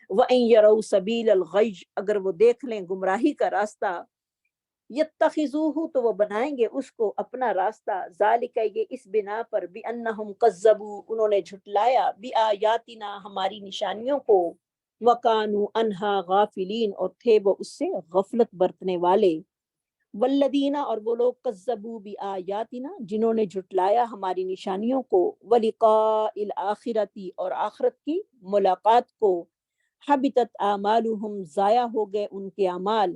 وَإِن يَرَوْا سَبِیلَ الْغَیّ، اگر وہ دیکھ لیں گمراہی کا راستہ، يَتَّخِذُوهُ، تو وہ بنائیں گے اس کو اپنا راستہ. ذَلِکَ، یہ اس بنا پر، بِأَنَّهُمْ كَذَّبُوا، انہوں نے جھٹلایا، بِآیاتِنَا، ہماری نشانیوں کو، وَكَانُوا عَنْهَا غَافِلِينَ، اور تھے وہ اس سے غفلت برتنے والے. والذین، اور وہ لوگ، کذبوا بآیاتنا، جنہوں نے جھٹلایا ہماری نشانیوں کو، ولقاء الآخرۃ، اور آخرت کی ملاقات کو، حبطت اعمالہم، ضائع ہو گئے ان کے اعمال،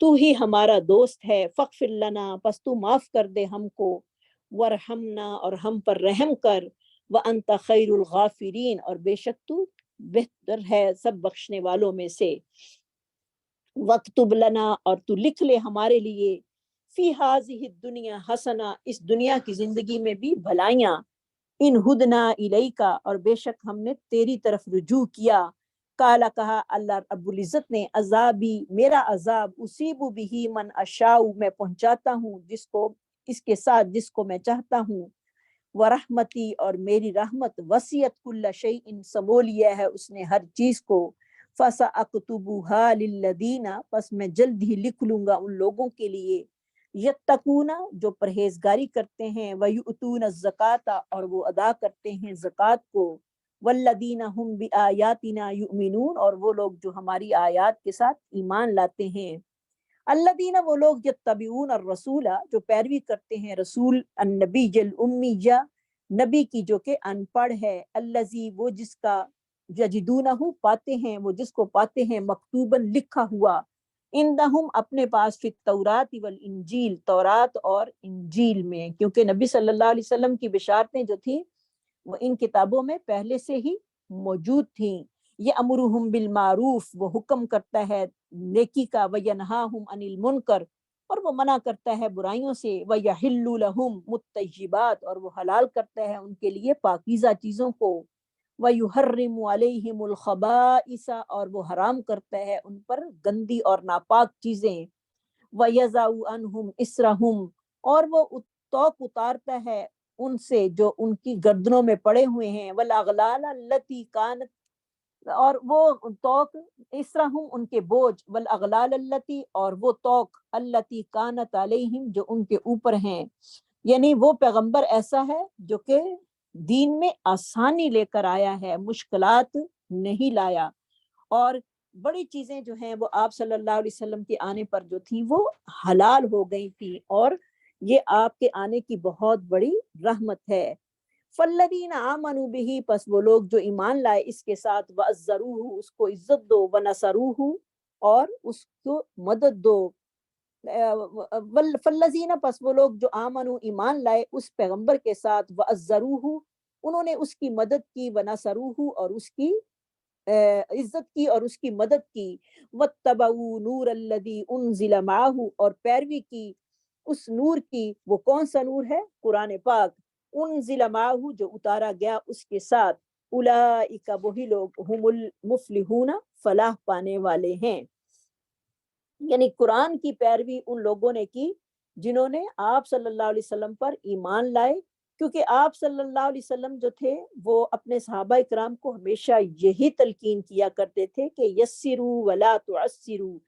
تو ہی ہمارا دوست ہے، فغفر لنا پس تو معاف کر دے ہم کو، ورحمنا اور ہم پر رحم کر، وانت خیر الغافرین اور بے شک تو بہتر ہے سب بخشنے والوں میں سے، وَاکْتُبْ لنا اور تو لکھ لے ہمارے لیے، فی ہذہ الدنیا حسنہ اس دنیا کی زندگی میں بھی بھلائیاں، ان ہدنا الیکا اور بے شک ہم نے تیری طرف رجوع کیا، کالا کہا اللہ رب العزت نے، عذابی میرا عذاب، اصیب بھی من اشاء میں پہنچاتا ہوں جس کو اس کے ساتھ جس کو میں چاہتا ہوں، ورحمتی اور میری رحمت وسعت کل شیء سمو لیا ہے اس نے ہر چیز کو، فَسَأَكْتُبُهَا لِلَّذِينَ پس میں جلد ہی لکھ لوں گا ان لوگوں کے لیے، یتقون جو پرہیزگاری کرتے ہیں، وَيُؤْتُونَ الزَّكَاةَ اور وہ ادا کرتے ہیں زکوٰۃ کو، وَالَّذِينَ هُمْ بِآيَاتِنَا يُؤْمِنُونَ اور وہ لوگ جو ہماری آیات کے ساتھ ایمان لاتے ہیں، الذین وہ لوگ یتبعون الرسول جو پیروی کرتے ہیں رسول، النبی الامیہ نبی کی جو کہ ان پڑھ ہے، الذی وہ جس کا یجدونہ پاتے ہیں وہ جس کو پاتے ہیں مکتوباً لکھا ہوا، عندہم اپنے پاس، فی التورات والانجیل تورات اور انجیل میں، کیونکہ نبی صلی اللہ علیہ وسلم کی بشارتیں جو تھیں وہ ان کتابوں میں پہلے سے ہی موجود تھیں، یہ امرہم بالمعروف وہ حکم کرتا ہے نیکی کا، وینہاہم عن المنکر اور وہ منع کرتا ہے برائیوں سے، ویحل لہم الطیبات اور وہ حلال کرتا ہے ان کے لیے پاکیزہ چیزوں کو، ویحرم علیہم الخبائث اور وہ حرام کرتا ہے ان پر گندی اور ناپاک چیزیں، ویضع عنہم اسرہم اور وہ توق اتارتا ہے ان سے جو ان کی گردنوں میں پڑے ہوئے ہیں، والاغلال التی کانت اور وہ توق، اسرہم ان کے بوجھ، والاغلال التی اور وہ توق، التی کانت علیہم جو ان کے اوپر ہیں، یعنی وہ پیغمبر ایسا ہے جو کہ دین میں آسانی لے کر آیا ہے، مشکلات نہیں لایا، اور بڑی چیزیں جو ہیں وہ آپ صلی اللہ علیہ وسلم کے آنے پر جو تھیں وہ حلال ہو گئی تھی، اور یہ آپ کے آنے کی بہت بڑی رحمت ہے، فالذین آمنوا بہ پس وہ لوگ جو ایمان لائے اس کے ساتھ، وعزروہ اس کو عزت دو، ونصروہ اور اس کو مدد دو، فالذین پس وہ لوگ جو آمنوا ایمان لائے اس پیغمبر کے ساتھ، وعزروہ انہوں نے اس کی مدد کی، ونصروہ اور اس کی عزت کی اور اس کی مدد کی، واتبعوا نور الذی انزل معہ اور پیروی کی اس نور کی، وہ کون سا نور ہے؟ قرآن پاک، انزل معہ جو اتارا گیا اس کے ساتھ، اولئک وہی لوگ ہم المفلحون فلاح پانے والے ہیں، یعنی قرآن کی پیروی ان لوگوں نے کی جنہوں نے آپ صلی اللہ علیہ وسلم پر ایمان لائے، کیونکہ آپ صلی اللہ علیہ وسلم جو تھے وہ اپنے صحابہ اکرام کو ہمیشہ یہی تلقین کیا کرتے تھے کہ یسروا ولا تعسروا،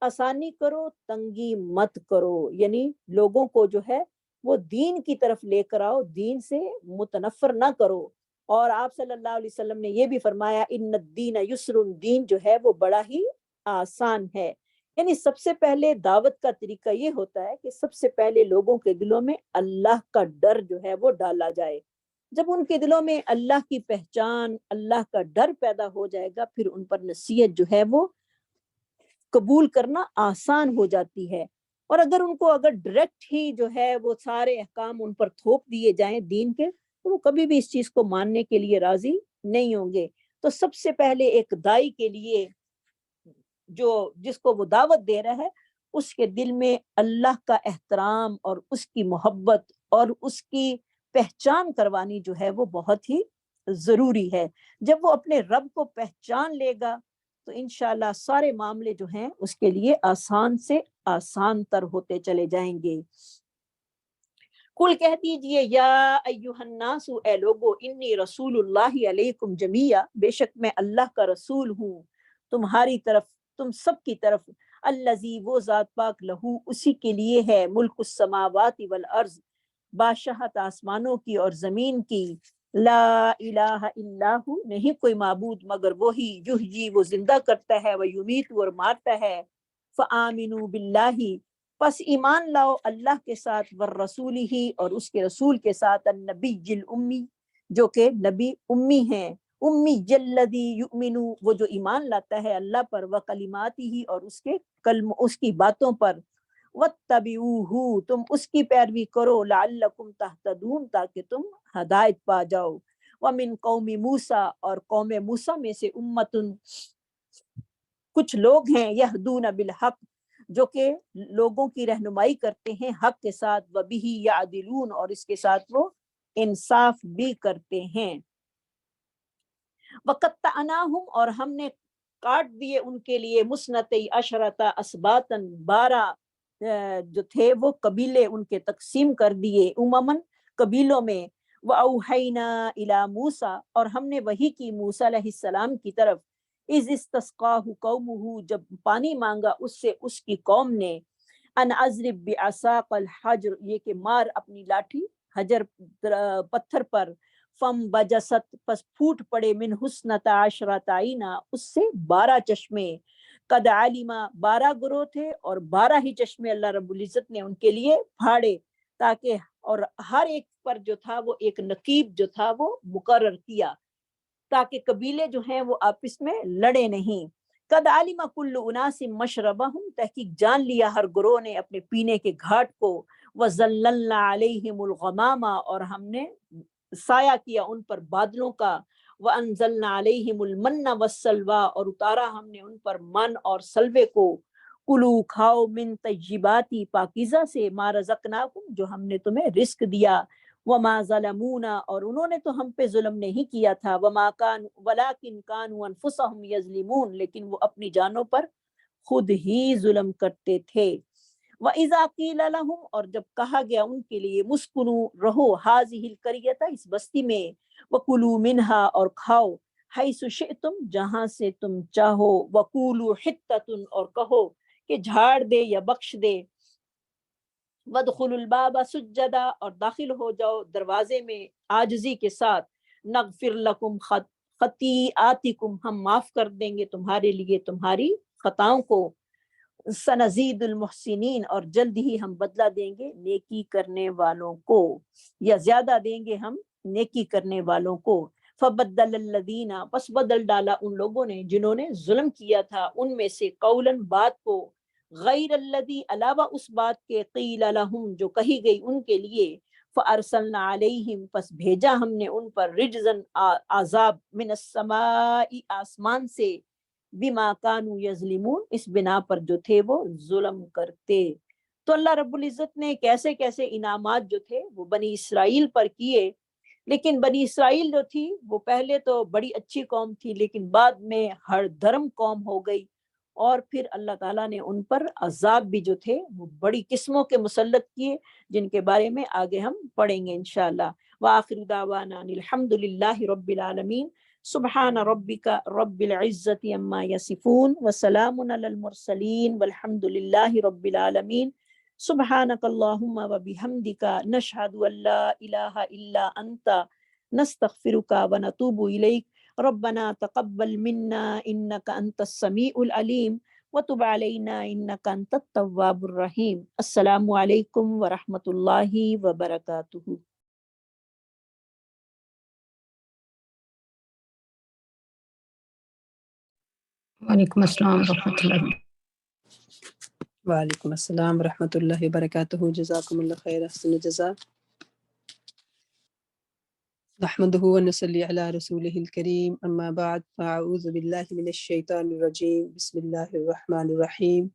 آسانی کرو تنگی مت کرو، یعنی لوگوں کو جو ہے وہ دین کی طرف لے کر آؤ، دین سے متنفر نہ کرو، اور آپ صلی اللہ علیہ وسلم نے یہ بھی فرمایا ان الدین یسر، دین جو ہے وہ بڑا ہی آسان ہے، یعنی سب سے پہلے دعوت کا طریقہ یہ ہوتا ہے کہ سب سے پہلے لوگوں کے دلوں میں اللہ کا ڈر جو ہے وہ ڈالا جائے، جب ان کے دلوں میں اللہ کی پہچان اللہ کا ڈر پیدا ہو جائے گا پھر ان پر نصیحت جو ہے وہ قبول کرنا آسان ہو جاتی ہے، اور اگر ان کو اگر ڈائریکٹ ہی جو ہے وہ سارے احکام ان پر تھوپ دیے جائیں دین کے تو وہ کبھی بھی اس چیز کو ماننے کے لیے راضی نہیں ہوں گے، تو سب سے پہلے ایک دائی کے لیے جو جس کو وہ دعوت دے رہا ہے اس کے دل میں اللہ کا احترام اور اس کی محبت اور اس کی پہچان کروانی جو ہے وہ بہت ہی ضروری ہے، جب وہ اپنے رب کو پہچان لے گا تو انشاءاللہ سارے معاملے جو ہیں اس کے لیے آسان سے آسان تر ہوتے چلے جائیں گے، کل کہہ دیجئے یا ایہا الناس اے لوگو، انی رسول اللہ علیکم جمیعا بے شک میں اللہ کا رسول ہوں تمہاری طرف، تم سب کی طرف، الذی وہ ذات پاک لہو اسی کے لیے ہے، ملک السماوات والارض بادشاہت آسمانوں کی اور زمین کی، لا الہ الا ہو نہیں کوئی معبود مگر وہی، یحیی وہ زندہ کرتا ہے، ویمیت اور مارتا ہے، فآمنوا باللہ پس ایمان لاؤ اللہ کے ساتھ، والرسول ہی اور اس کے رسول کے ساتھ، النبی الامی جو کہ نبی امی ہیں، امی الذی یؤمنو وہ جو ایمان لاتا ہے اللہ پر، وکلماتہ اور اس کے اس کی باتوں پر، واتبعوہ تم اس کی پیروی کرو، لعلکم تہتدون تاکہ تم ہدایت پا جاؤ، ومن قوم موسیٰ اور قوم موسیٰ میں سے امتن کچھ لوگ ہیں، یہدون بالحق جو کہ لوگوں کی رہنمائی کرتے ہیں حق کے ساتھ، وبہ یعدلون اور اس کے ساتھ وہ انصاف بھی کرتے ہیں، وقطعناہم اور ہم نے کاٹ دیے ان کے لیے، مسنتی عشرۃ اسباطن 12 جو تھے وہ قبیلے ان کے تقسیم کر دیے، اممن قبیلوں میں، وَأَوْحَيْنَا إِلَى مُوسَىٰ اور ہم نے وحی کی موسیٰ علیہ السلام کی طرف، اِذِ اسْتَسْقَاهُ قَوْمُهُ جب پانی مانگا اس سے اس کی قوم نے، ان اضرب بعصاق الحجر یہ کہ مار اپنی لاٹھی حجر پتھر پر، فم بجست پس پھوٹ پڑے، من حسنۃ عشرۃ عینا اس سے 12 چشمے، قد علما 12 گروہ تھے اور 12 ہی چشمے اللہ رب العزت نے ان کے لیے پھاڑے، تاکہ اور ہر ایک پر جو تھا وہ ایک نقیب جو تھا وہ مقرر کیا، تاکہ قبیلے جو ہیں وہ آپس میں لڑے نہیں، قد علم کل اناس مشربہم تحقیق جان لیا ہر گروہ نے اپنے پینے کے گھاٹ کو، وظللنا علیہم الغمام اور ہم نے سایہ کیا ان پر بادلوں کا، وانزلنا علیہم المن والسلوى اور اتارا ہم نے ان پر من اور سلوے کو، کلو کھاؤ من طیباتی پاکیزہ سے، ما رزقناکم جو ہم نے تمہیں رزق دیا، وما ظلمونا اور انہوں نے تو ہم پہ ظلم نہیں کیا تھا، وما کان ولکن کانوا انفسہم یظلمون لیکن وہ اپنی جانوں پر خود ہی ظلم کرتے تھے، وَإِذَا قِيلَ لَهُمْ اور جب کہا گیا ان کے لیے، مسکنو رہو، هذه القریۃ اس بستی میں، وَكُلُوا مِنْهَا اور کھاؤ، حَيْثُ شِئْتُمْ جہاں سے تم چاہو، وَقُولُوا حِطَّةٌ اور کہو کہ جھاڑ دے یا بخش دے، وَادْخُلُوا الْبَابَ سُجَّدًا اور داخل ہو جاؤ دروازے میں عاجزی کے ساتھ، نغفر لکم خطیئاتکم ہم معاف کر دیں گے تمہارے لیے تمہاری خطاؤں کو، سنزید المحسنین اور جلد ہی ہم بدلہ دیں گے نیکی کرنے والوں کو، یا زیادہ دیں گے ہم نیکی کرنے والوں کو، فبدل الذین پس بدل ڈالا ان لوگوں نے جنہوں نے ظلم کیا تھا ان میں سے، قولاً بات کو، غیر الذی علاوہ اس بات کے، قیل لہم جو کہی گئی ان کے لیے، فارسلنا علیہم پس بھیجا ہم نے ان پر، رجزن عذاب، من السماء آسمان سے، بما کانوا یظلمون اس بنا پر جو تھے وہ ظلم کرتے۔ تو اللہ رب العزت نے کیسے کیسے انعامات جو تھے وہ بنی اسرائیل پر کیے، لیکن بنی اسرائیل جو تھی وہ پہلے تو بڑی اچھی قوم تھی لیکن بعد میں ہر دھرم قوم ہو گئی، اور پھر اللہ تعالیٰ نے ان پر عذاب بھی جو تھے وہ بڑی قسموں کے مسلط کیے، جن کے بارے میں آگے ہم پڑھیں گے انشاءاللہ۔ وآخر دعوانا الحمد للہ رب العالمین، سبحان ربک رب العزت عما یصفون وسلام علی المرسلین والحمد للہ رب العالمین، سبحانک اللہم وبحمدک نشہد ان لا الہ الا انت نستغفرک ونتوب الیک، ربنا تقبل منا انک انت السمیع العلیم وتب علینا انک انت التواب الرحیم۔ السلام علیکم ورحمۃ اللہ وبرکاتہ۔ وعلیکم السلام ورحمۃ اللہ۔ وعلیکم السلام ورحمۃ اللہ وبرکاتہ، جزاکم اللہ خیر، احسن الجزاء۔ نحمده ونصلي على رسوله الكريم، اما بعد، فاعوذ باللہ من الشیطان الرجیم، بسم اللہ الرحمن الرحیم،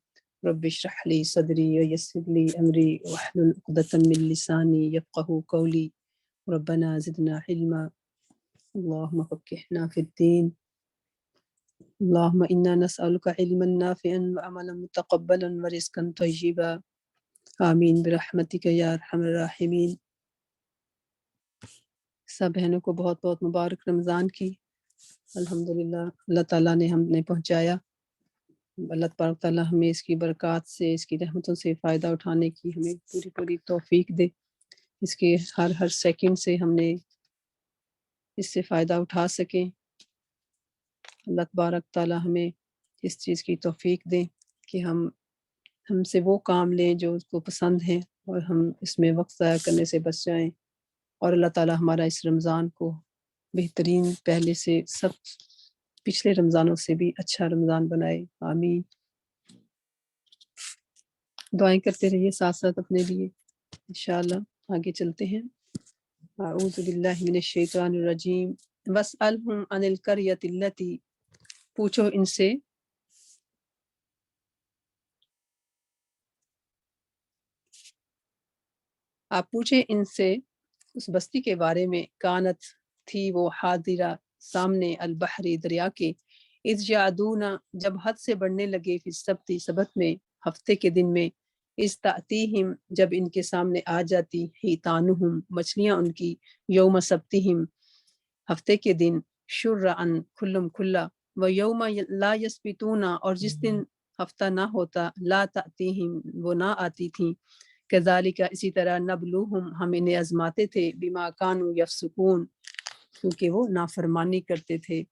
رب اشرح لي صدری ویسر لي امری واحلل عقدۃ من لسانی یفقهوا قولی، ربنا زدنا علما، اللهم فقهنا في الدین، اللهم انا نسألك علما نافعا وعملا متقبلا ورزقا طیبا، آمین برحمتک یا ارحم الراحمین۔ سب بہنوں کو بہت بہت مبارک رمضان کی۔ الحمدللہ اللہ تعالیٰ نے ہم نے پہنچایا، اللہ تبارک تعالیٰ ہمیں اس کی برکات سے، اس کی رحمتوں سے فائدہ اٹھانے کی ہمیں پوری پوری توفیق دے، اس کے ہر سیکنڈ سے ہم نے اس سے فائدہ اٹھا سکیں۔ اللہ تبارک تعالیٰ ہمیں اس چیز کی توفیق دے کہ ہم سے وہ کام لیں جو اس کو پسند ہیں، اور ہم اس میں وقت ضائع کرنے سے بچ جائیں، اور اللہ تعالیٰ ہمارا اس رمضان کو بہترین پہلے سے سب پچھلے رمضانوں سے بھی اچھا رمضان بنائے، آمین۔ دعائیں کرتے رہیے ساتھ ساتھ اپنے لیے، انشاءاللہ آگے چلتے ہیں۔ اعوذ باللہ من الشیطان الرجیم واسألہم عن القریۃ التی، پوچھو ان سے آپ پوچھیں ان سے اس بستی کے بارے میں، کانت تھی وہ حاضرہ سامنے، البحری دریا کے، اذ یعدون جب حد سے بڑھنے لگے، فی السبت سبت میں، ہفتے کے دن میں، اذ تأتیہم جب ان کے سامنے آ جاتی، حیتانہم مچھلیاں ان کی، یوم سبتہم ہفتے کے دن، شرعن کھلم کھلا، و یوم لا یسبتون اور جس دن ہفتہ نہ ہوتا، لا تأتیہم وہ نہ آتی تھیں، کذالک اسی طرح، نبلوہم ہم انہیں آزماتے تھے، بما کانوا یفسقون کیونکہ وہ نافرمانی کرتے تھے،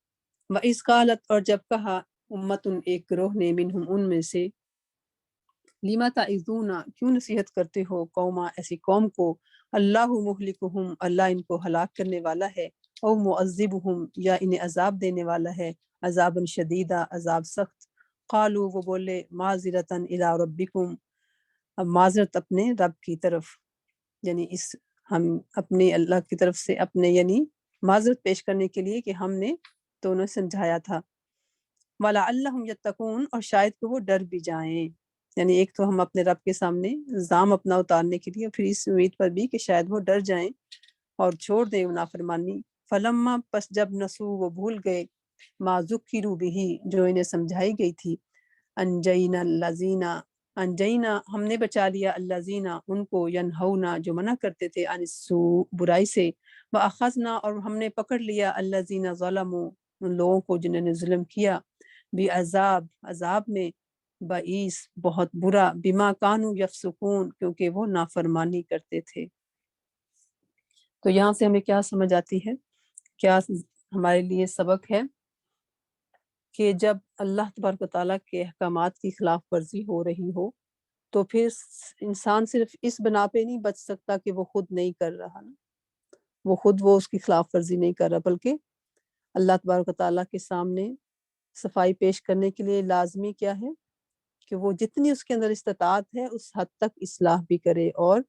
وَإِذْ قَالَتْ اور جب کہا، امتن ایک گروہ نے، منہم ان میں سے، لِمَ تَعِظُونَ کیوں نصیحت کرتے ہو، قوما ایسی قوم کو، اللہ مہلکہم اللہ ان کو ہلاک کرنے والا ہے، او معذبہم یا انہیں عذاب دینے والا ہے، عذابا شدیدہ عذاب سخت، قالوا وہ بولے، معذرتاً الی ربکم اب معذرت اپنے رب کی طرف، یعنی ہم اپنے اللہ کی طرف سے اپنے یعنی معذرت پیش کرنے کے لیے کہ ہم نے تو انہیں سمجھایا تھا، وَلَعَلَّهُمْ يَتَّقُونَ اور شاید کہ وہ ڈر بھی جائیں، یعنی ایک تو ہم اپنے رب کے سامنے الزام اپنا اتارنے کے لیے، پھر اس امید پر بھی کہ شاید وہ ڈر جائیں اور چھوڑ دیں نافرمانی، فلما پس جب نسو وہ بھول گئے، ما ذکروا بھی جو انہیں سمجھائی گئی تھی، انجینا الذین انجینا ہم نے بچا لیا، الذین ان کو، ینہونا جو منع کرتے تھے، عن السوء برائی سے، واخذنا اور ہم نے پکڑ لیا، الذین ظلموا ان لوگوں کو جنہوں نے ظلم کیا، بعذاب عذاب میں، بعیس بہت برا، بما کانوا یفسقون کیونکہ وہ نافرمانی کرتے تھے۔ تو یہاں سے ہمیں کیا سمجھ آتی ہے، کیا ہمارے لیے سبق ہے کہ جب اللہ تبارک و تعالیٰ کے احکامات کی خلاف ورزی ہو رہی ہو تو پھر انسان صرف اس بنا پہ نہیں بچ سکتا کہ وہ خود نہیں کر رہا نا، وہ اس کی خلاف ورزی نہیں کر رہا، بلکہ اللہ تبارک و تعالیٰ کے سامنے صفائی پیش کرنے کے لیے لازمی کیا ہے کہ وہ جتنی اس کے اندر استطاعت ہے اس حد تک اصلاح بھی کرے اور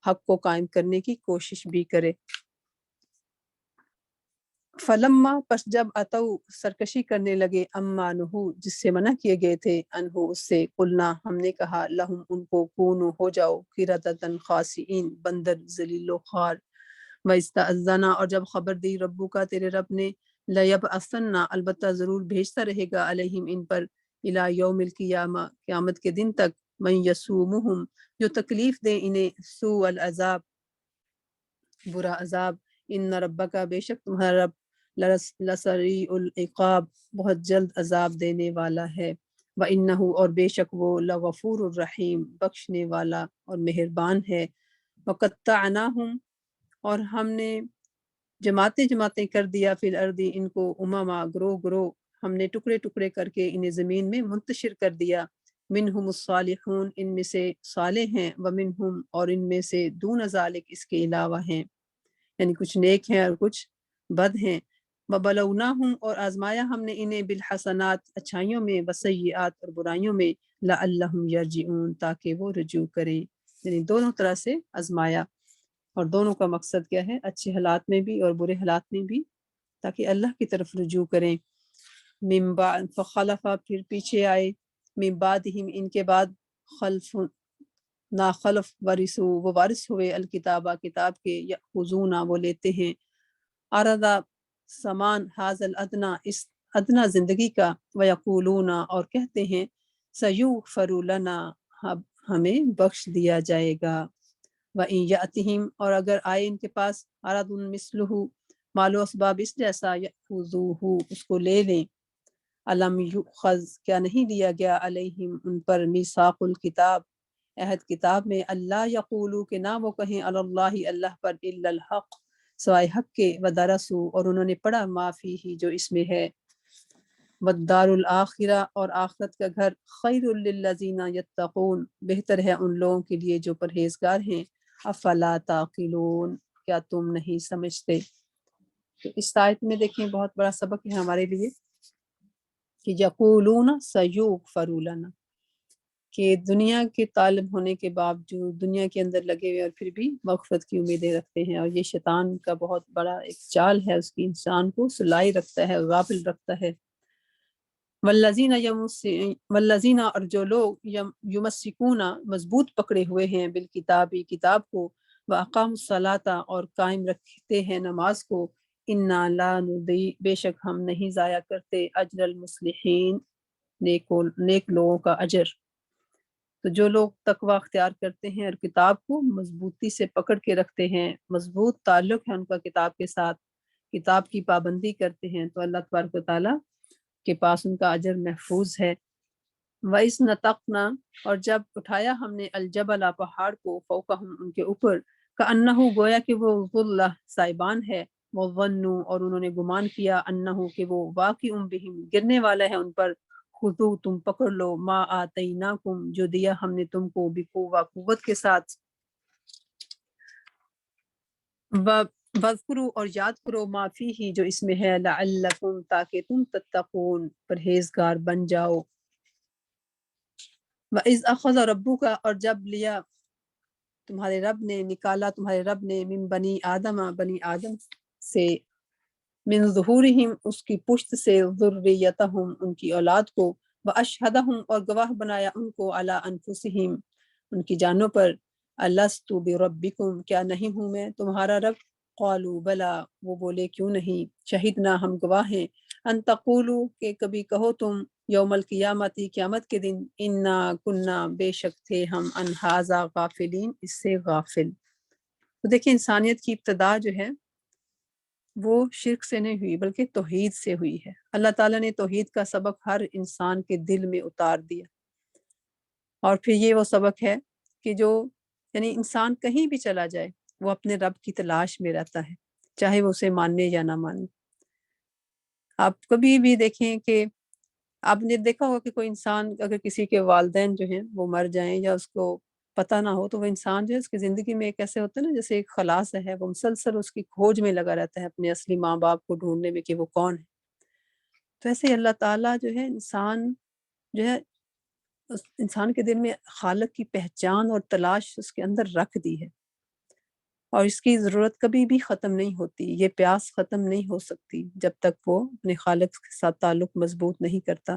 حق کو قائم کرنے کی کوشش بھی کرے۔ فلما پس جب اتو سرکشی کرنے لگے، اما نہو جس سے منع کیے گئے تھے، انہو اس سے، قلنا ہم نے کہا، لہم ان کو، کونو ہو جاؤ، قردۃ خاسئین بندر ذلیل و خوار، واستأذنا اور جب خبر دی ربو کا تیرے رب نے، لیبعثن البتہ ضرور بھیجتا رہے گا، علیہم ان پر، الی یوم القیامہ قیامت کے دن تک، من یسومہم جو تکلیف دے انہیں، سوء العذاب برا عذاب، ان ربک بے شک تمہارا رب، لسریع العقاب بہت جلد عذاب دینے والا ہے، وَإِنَّهُ اور بے شک وہ، لغفور الرحیم بخشنے والا اور مہربان ہے، وَقَطَّعْنَاهُمْ اور ہم نے جماعتیں جماعتیں کر دیا، فی الارض ان کو، امما گروہ گروہ، ہم نے ٹکڑے ٹکڑے کر کے انہیں زمین میں منتشر کر دیا، منہم الصالحون ان میں سے صالح ہیں، ومنہم اور ان میں سے دون ذالک اس کے علاوہ ہیں، یعنی کچھ نیک ہیں اور کچھ بد ہیں، وبلوناہم اور آزمایا ہم نے انہیں، بالحسنات اچھائیوں میں، وسیئات اور برائیوں میں، لعلہم یرجعون تاکہ وہ رجوع کریں، یعنی دونوں طرح سے آزمایا، اور دونوں کا مقصد کیا ہے، اچھے حالات میں بھی اور برے حالات میں بھی، تاکہ اللہ کی طرف رجوع کریں۔ من بعد فخلف پھر پیچھے آئے، من بعدہم ان کے بعد، خلف ناخلف، ورثو وہ وارث ہوئے، الکتابہ کتاب کے، یأخذون وہ لیتے ہیں، عرض سامان، حاض الادنا اس ادنا زندگی کا، ویقولون اور کہتے ہیں، سیغفر لنا اب ہمیں بخش دیا جائے گا، وَإِن یأتہم اور اگر آئے ان کے پاس، عرض مثلہ مال و اسباب اس جیسا، یأخذوہ اس کو لے لیں، الم یؤخذ کیا نہیں لیا گیا، علیہم ان پر، میثاق الکتاب عہد کتاب میں، اللہ یقولو کہ نہ وہ کہیں، علی اللہ اللہ پر، الا الحق سوائے حق کے، ودرسوا اور انہوں نے پڑھا، ما فیہ جو اس میں ہے، والدار الآخرہ اور آخرت کا گھر، خیر للذین یتقون بہتر ہے ان لوگوں کے لیے جو پرہیزگار ہیں، افلا تعقلون کیا تم نہیں سمجھتے۔ تو اس آیت میں دیکھیں بہت بڑا سبق ہے ہمارے لیے کہ یقولون سیغفر لنا، کہ دنیا کے طالب ہونے کے باوجود دنیا کے اندر لگے ہوئے اور پھر بھی مغفرت کی امیدیں رکھتے ہیں، اور یہ شیطان کا بہت بڑا ایک چال ہے، اس کی انسان کو سلائی رکھتا ہے، غافل رکھتا ہے۔ والذین اور جو لوگ یمسکون مضبوط پکڑے ہوئے ہیں بالکتابی کتاب کو، واقاموا الصلاۃ اور قائم رکھتے ہیں نماز کو، انا لا نضیع بے شک ہم نہیں ضائع کرتے اجر المصلحین نیک لوگوں کا اجر۔ تو جو لوگ تقوی اختیار کرتے ہیں اور کتاب کو مضبوطی سے پکڑ کے رکھتے ہیں، مضبوط تعلق ہے ان کا کتاب کے ساتھ، کتاب کی پابندی کرتے ہیں، تو اللہ تبارک و تعالیٰ کے پاس ان کا اجر محفوظ ہے۔ وَإِذْ نَتَقْنَا اور جب اٹھایا ہم نے الجبل پہاڑ کو فوقہم ان کے اوپر، کأنہ گویا کہ وہ ظلہ سائبان ہے، وظنوا اور انہوں نے گمان کیا انہ کہ وہ واقع بہم گرنے والا ہے ان پر، خذو تم پکڑ لو ما آتیناکم جو دیا ہم نے تم کو بقوہ قوت کے ساتھ، وَاذْکُرُوا اور یاد کرو ما فیہ جو اس میں ہے، لعلکم تاکہ تم تتقون پرہیزگار بن جاؤ۔ وَإِذْ أَخَذَ رَبُّكَ اور جب لیا تمہارے رب نے، نکالا تمہارے رب نے، من بنی آدم سے، من ظہورہم اس کی پشت سے، ذریتہم ان کی اولاد کو، واشہدہم اور گواہ بنایا ان کو، علی انفسہم ان کی جانوں پر، الستُ بربکم کیا نہیں ہوں میں تمہارا رب، قالوا بلا وہ بولے کیوں نہیں، شہدنا ہم گواہ ہیں، ان تقولوا کہ کبھی کہو تم، یوم القیامتی قیامت کے دن، انا کننا بے شک تھے ہم، ان ھذا غافلین اس سے غافل۔ تو دیکھیں انسانیت کی ابتدا جو ہے وہ شرک سے نہیں ہوئی بلکہ توحید سے ہوئی ہے۔ اللہ تعالیٰ نے توحید کا سبق ہر انسان کے دل میں اتار دیا، اور پھر یہ وہ سبق ہے کہ جو یعنی انسان کہیں بھی چلا جائے وہ اپنے رب کی تلاش میں رہتا ہے، چاہے وہ اسے مانے یا نہ مانے۔ آپ کبھی بھی دیکھیں کہ آپ نے دیکھا ہوگا کہ کوئی انسان اگر کسی کے والدین جو ہیں وہ مر جائیں یا اس کو پتہ نہ ہو، تو وہ انسان جو ہے اس کی زندگی میں ایک ایسے ہوتا ہے نا جیسے ایک خلاص ہے، وہ مسلسل اس کی کھوج میں لگا رہتا ہے اپنے اصلی ماں باپ کو ڈھونڈنے میں کہ وہ کون ہے۔ تو ایسے ہی اللہ تعالیٰ جو ہے انسان جو ہے اس انسان کے دل میں خالق کی پہچان اور تلاش اس کے اندر رکھ دی ہے، اور اس کی ضرورت کبھی بھی ختم نہیں ہوتی، یہ پیاس ختم نہیں ہو سکتی جب تک وہ اپنے خالق کے ساتھ تعلق مضبوط نہیں کرتا۔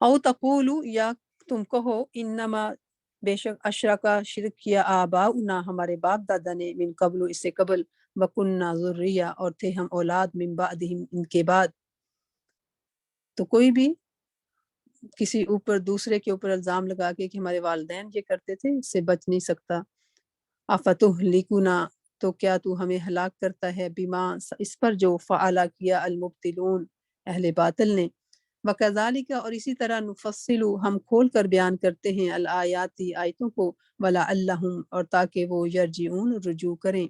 او تقولو یا تم کہو، انما بے شک اشرکا شرک کیا آباؤنا ہمارے باپ دادا نے، من قبل اس سے قبل، وکننا ذریہ اور تھے ہم اولاد، من بعدہم ان کے بعد۔ تو کوئی بھی کسی اوپر دوسرے کے اوپر الزام لگا کے کہ ہمارے والدین یہ کرتے تھے، اس سے بچ نہیں سکتا۔ افتہلکنا تو کیا تو ہمیں ہلاک کرتا ہے، بما اس پر جو فعلا کیا المبتلون اہل باطل نے، وکذالک اور اسی طرح نفصل ہم کھول کر بیان کرتے ہیں، الآیاتی آیتوں کو، ولعلہم اور تاکہ وہ یرجعون رجوع کریں،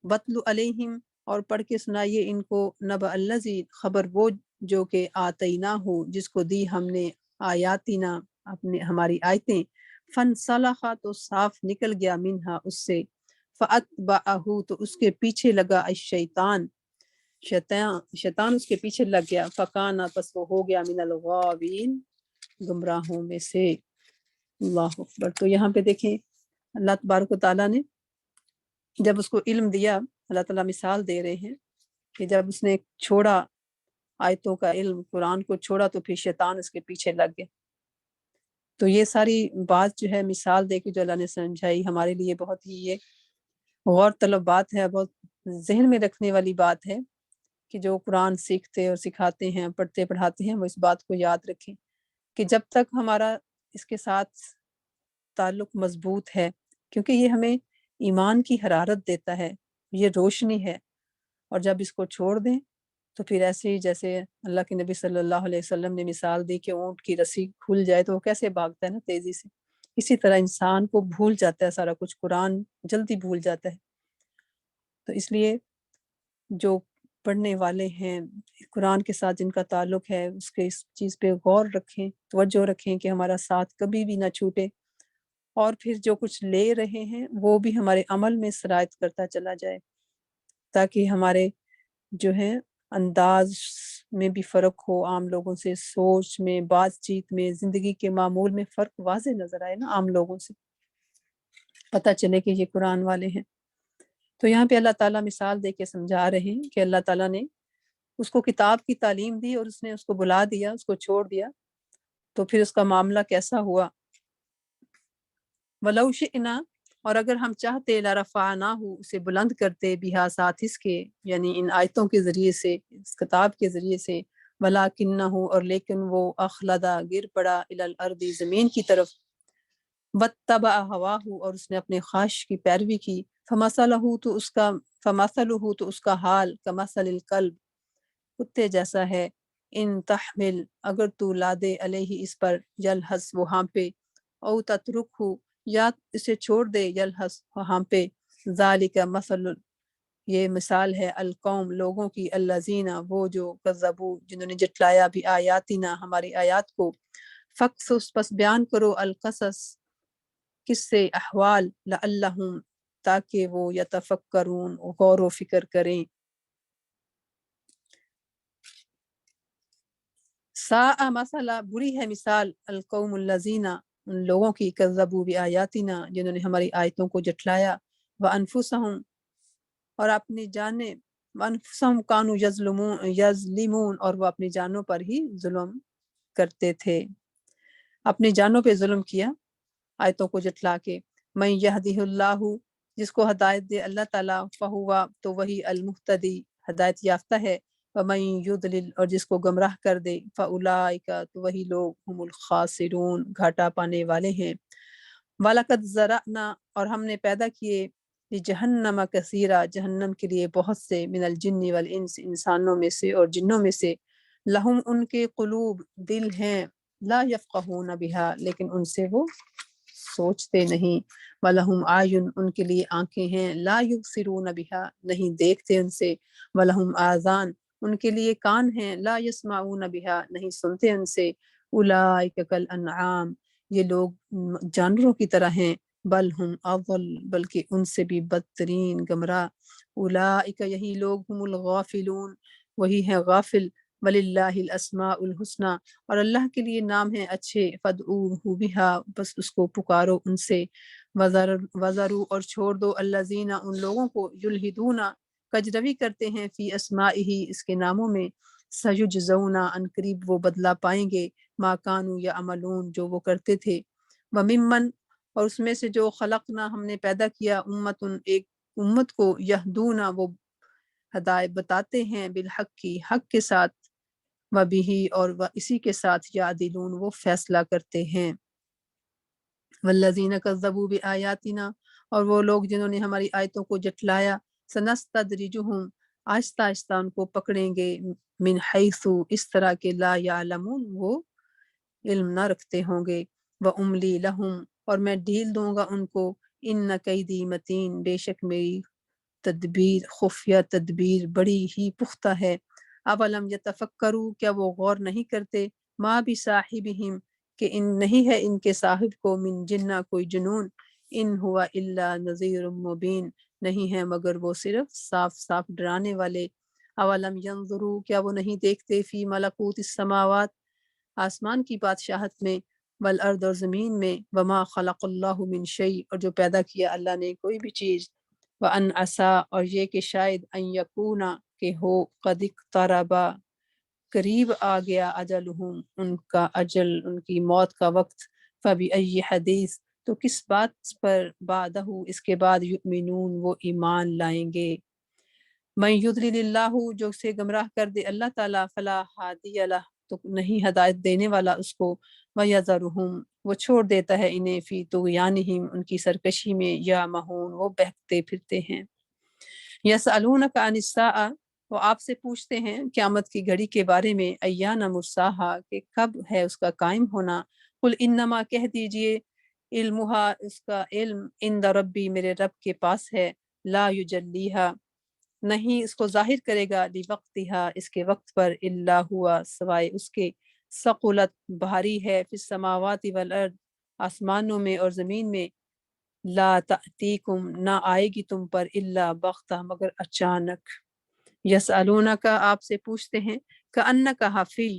واتل علیہم اور پڑھ کے سنائیے ان کو، نبأ الذی خبر وہ جو کہ آتینا ہو جس کو دی ہم نے، آیاتنا اپنے ہماری آیتیں، فانسلخ تو صاف نکل گیا، منہا اس سے، فاتبعہ تو اس کے پیچھے لگا، الشیطان شیطان اس کے پیچھے لگ گیا، فکانا پس وہ ہو گیا، من الغاوین گمراہوں میں سے۔ اللہ اکبر۔ تو یہاں پہ دیکھیں اللہ تبارک و تعالیٰ نے جب اس کو علم دیا، اللہ تعالیٰ مثال دے رہے ہیں کہ جب اس نے چھوڑا آیتوں کا علم، قرآن کو چھوڑا، تو پھر شیطان اس کے پیچھے لگ گیا۔ تو یہ ساری بات جو ہے مثال دے کے جو اللہ نے سمجھائی، ہمارے لیے بہت ہی یہ غور طلب بات ہے، بہت ذہن میں رکھنے والی بات ہے کہ جو قرآن سیکھتے اور سکھاتے ہیں، پڑھتے پڑھاتے ہیں، وہ اس بات کو یاد رکھیں کہ جب تک ہمارا اس کے ساتھ تعلق مضبوط ہے، کیونکہ یہ ہمیں ایمان کی حرارت دیتا ہے، یہ روشنی ہے، اور جب اس کو چھوڑ دیں تو پھر ایسے ہی جیسے اللہ کے نبی صلی اللہ علیہ وسلم نے مثال دی کہ اونٹ کی رسی کھل جائے تو وہ کیسے بھاگتا ہے نا تیزی سے، اسی طرح انسان کو بھول جاتا ہے سارا کچھ، قرآن جلدی بھول جاتا ہے۔ تو اس لیے جو پڑھنے والے ہیں قرآن کے ساتھ جن کا تعلق ہے، اس کے اس چیز پہ غور رکھیں، توجہ رکھیں کہ ہمارا ساتھ کبھی بھی نہ چھوٹے، اور پھر جو کچھ لے رہے ہیں وہ بھی ہمارے عمل میں سرایت کرتا چلا جائے۔ تاکہ ہمارے جو ہے انداز میں بھی فرق ہو، عام لوگوں سے سوچ میں، بات چیت میں، زندگی کے معمول میں فرق واضح نظر آئے نا، عام لوگوں سے پتہ چلے کہ یہ قرآن والے ہیں۔ تو یہاں پہ اللہ تعالیٰ مثال دے کے سمجھا رہے ہیں کہ اللہ تعالیٰ نے اس کو کتاب کی تعلیم دی اور اس نے اس کو بلا دیا، اس کو چھوڑ دیا، تو پھر اس کا معاملہ کیسا ہوا۔ وَلَوْ شِئْنَا، اور اگر ہم چاہتے لَرَفَعْنَاهُ، اسے بلند کرتے بہا ساتھ اس کے، یعنی ان آیتوں کے ذریعے سے، اس کتاب کے ذریعے سے، وَلَكِنَّهُ، اور لیکن وہ اخلدا گر پڑا الی الارض، زمین کی طرف، وَاتَّبَعَ هَوَاهُ، اور اس نے اپنے خواہش کی پیروی کی، فَمَثَلُهُ، تو اس کا حال کَمَثَلِ الْكَلْبِ، کتے جیسا ہے، ان تحمل، اگر تو لا دے علیہ اس پر، یلحس، وہ ہانپے، او تترکہ، یا اسے چھوڑ دے، یلحس، وہ ہانپے، ذالک مثل، یہ مثال ہے، القوم، لوگوں کی، الذین، وہ جو کذبوا، جنہوں نے جٹلایا بھی آیاتنا، ہماری آیات کو، فقصص، پس بیان کرو، القصص، قصے، احوال، لعلہم، تاکہ وہ یتفکرون، غور و فکر کریں۔ ساء مثلا، بری ہے مثال، القوم الذین، ان لوگوں کی، کذبوا بآیاتنا، جنہوں نے ہماری آیتوں کو جٹلایا، وانفسہم، اور اپنی جانیں، وانفسہم کانوا یظلمون، اور وہ اپنی جانوں پر ہی ظلم کرتے تھے، اپنی جانوں پہ ظلم کیا آیتوں کو جٹلا کے۔ من یہدہ اللہ، جس کو ہدایت دے اللہ تعالیٰ، فہوا، تو وہی، المہتدی، ہدایت یافتہ ہے، ومن یضلل، اور جس کو گمراہ کر دے، فاولئک، تو وہی لوگ، هم الخاسرون، گھاٹا پانے والے ہیں۔ وَلَقَدْ زَرَعْنَا، اور ہم نے پیدا کیے، جہنم کثیرا، جہنم کے لیے بہت سے، من الجن والانس، انسانوں میں سے اور جنوں میں سے، لہم، ان کے، قلوب، دل ہیں، لا یفقہون بہا، لیکن ان سے وہ سوچتے نہیں، وَلَهُمْ أَعْيُنٌ، ان کے لیے آنکھیں ہیں، لا یبصرون بہا، نہیں دیکھتے ان سے، وَلَهُمْ آذان، ان کے لیے کان ہیں، لا یسمعون بہا، نہیں سنتے ان سے، اولئک کالانعام، یہ لوگ جانوروں کی طرح ہیں، بل ہم اضل، بلکہ ان سے بھی بدترین گمراہ، اولئک، یہی لوگ، هم الغافلون، وہی ہیں غافل، وللہ الاسماء الحسنی، اور اللہ کے لیے نام ہیں اچھے، فادعوہ بہا، بس اس کو پکارو ان سے، وذروا، اور چھوڑ دو، الذین، ان لوگوں کو، یلحدون، کجروی کرتے ہیں، فی اسمائہ، اس کے ناموں میں، سیجزون، ان قریب وہ بدلہ پائیں گے، ما کانوا یعملون، جو وہ کرتے تھے، وممن، اور اس میں سے جو خلقنا، ہم نے پیدا کیا، امتن، ایک امت کو، یہدون، وہ ہدایت بتاتے ہیں، بالحق کی، حق کے ساتھ، وبہ، اور اسی کے ساتھ، یعدلون، وہ فیصلہ کرتے ہیں، والذین کذبوا بآیاتنا، اور وہ لوگ جنہوں نے ہماری آیتوں کو جٹلایا، سنستدرجہم، آہستہ آہستہ ان کو پکڑیں گے، من حیث، اس طرح کے، لا یعلمون، وہ علم نہ رکھتے ہوں گے، واملی لہم، اور میں ڈھیل دوں گا ان کو، ان کیدی متین، بے شک میری تدبیر، خفیہ تدبیر بڑی ہی پختہ ہے، اولم یتفکروا، کیا وہ غور نہیں کرتے، ما بصاحبہم، کہ ان نہیں ہے ان کے صاحب کو، من جنہ، کوئی جنون، ان ہوا الا نذیر مبین، نہیں ہے مگر وہ صرف صاف صاف ڈرانے والے، اولم ینظروا، کیا وہ نہیں دیکھتے، فی ملکوت السماوات، آسمان کی بادشاہت میں، والارض، اور زمین میں، وما خلق اللہ من شیء، اور جو پیدا کیا اللہ نے کوئی بھی چیز، وان عسا، اور یہ کہ شاید، ان یکونا، کہ ہو، قد اقترب، قریب آ گیا، اجلہم، ان کا اجل، ان کی موت کا وقت، فبأی حدیث، تو کس بات پر، بعدہ، اس کے بعد، یؤمنون، وہ ایمان لائیں گے، من یضلل اللہ، جو سے گمراہ کر دے اللہ تعالیٰ، فلا ہادی لہ، تو نہیں ہدایت دینے والا اس کو، ویذرہم، وہ چھوڑ دیتا ہے انہیں، فی طغیانہم، ان کی سرکشی میں، یا مہون، وہ بہکتے پھرتے ہیں، یسألونک عن الساعہ، وہ آپ سے پوچھتے ہیں قیامت کی گھڑی کے بارے میں، ایان مرساہا، کہ کب ہے اس کا قائم ہونا، قل انما، کہہ دیجئے، علمہا، اس کا علم، عند ربی، میرے رب کے پاس ہے، لا یجلیہا، نہیں اس کو ظاہر کرے گا، لوقتہا، اس کے وقت پر، الا ہوا، سوائے اس کے، ثقلت، بھاری ہے، فی السماوات والارض، آسمانوں میں اور زمین میں، لا تأتیکم نہ آئے گی تم پر الا بغتہ مگر اچانک، یسألونکا آپ سے پوچھتے ہیں، کأنک حفی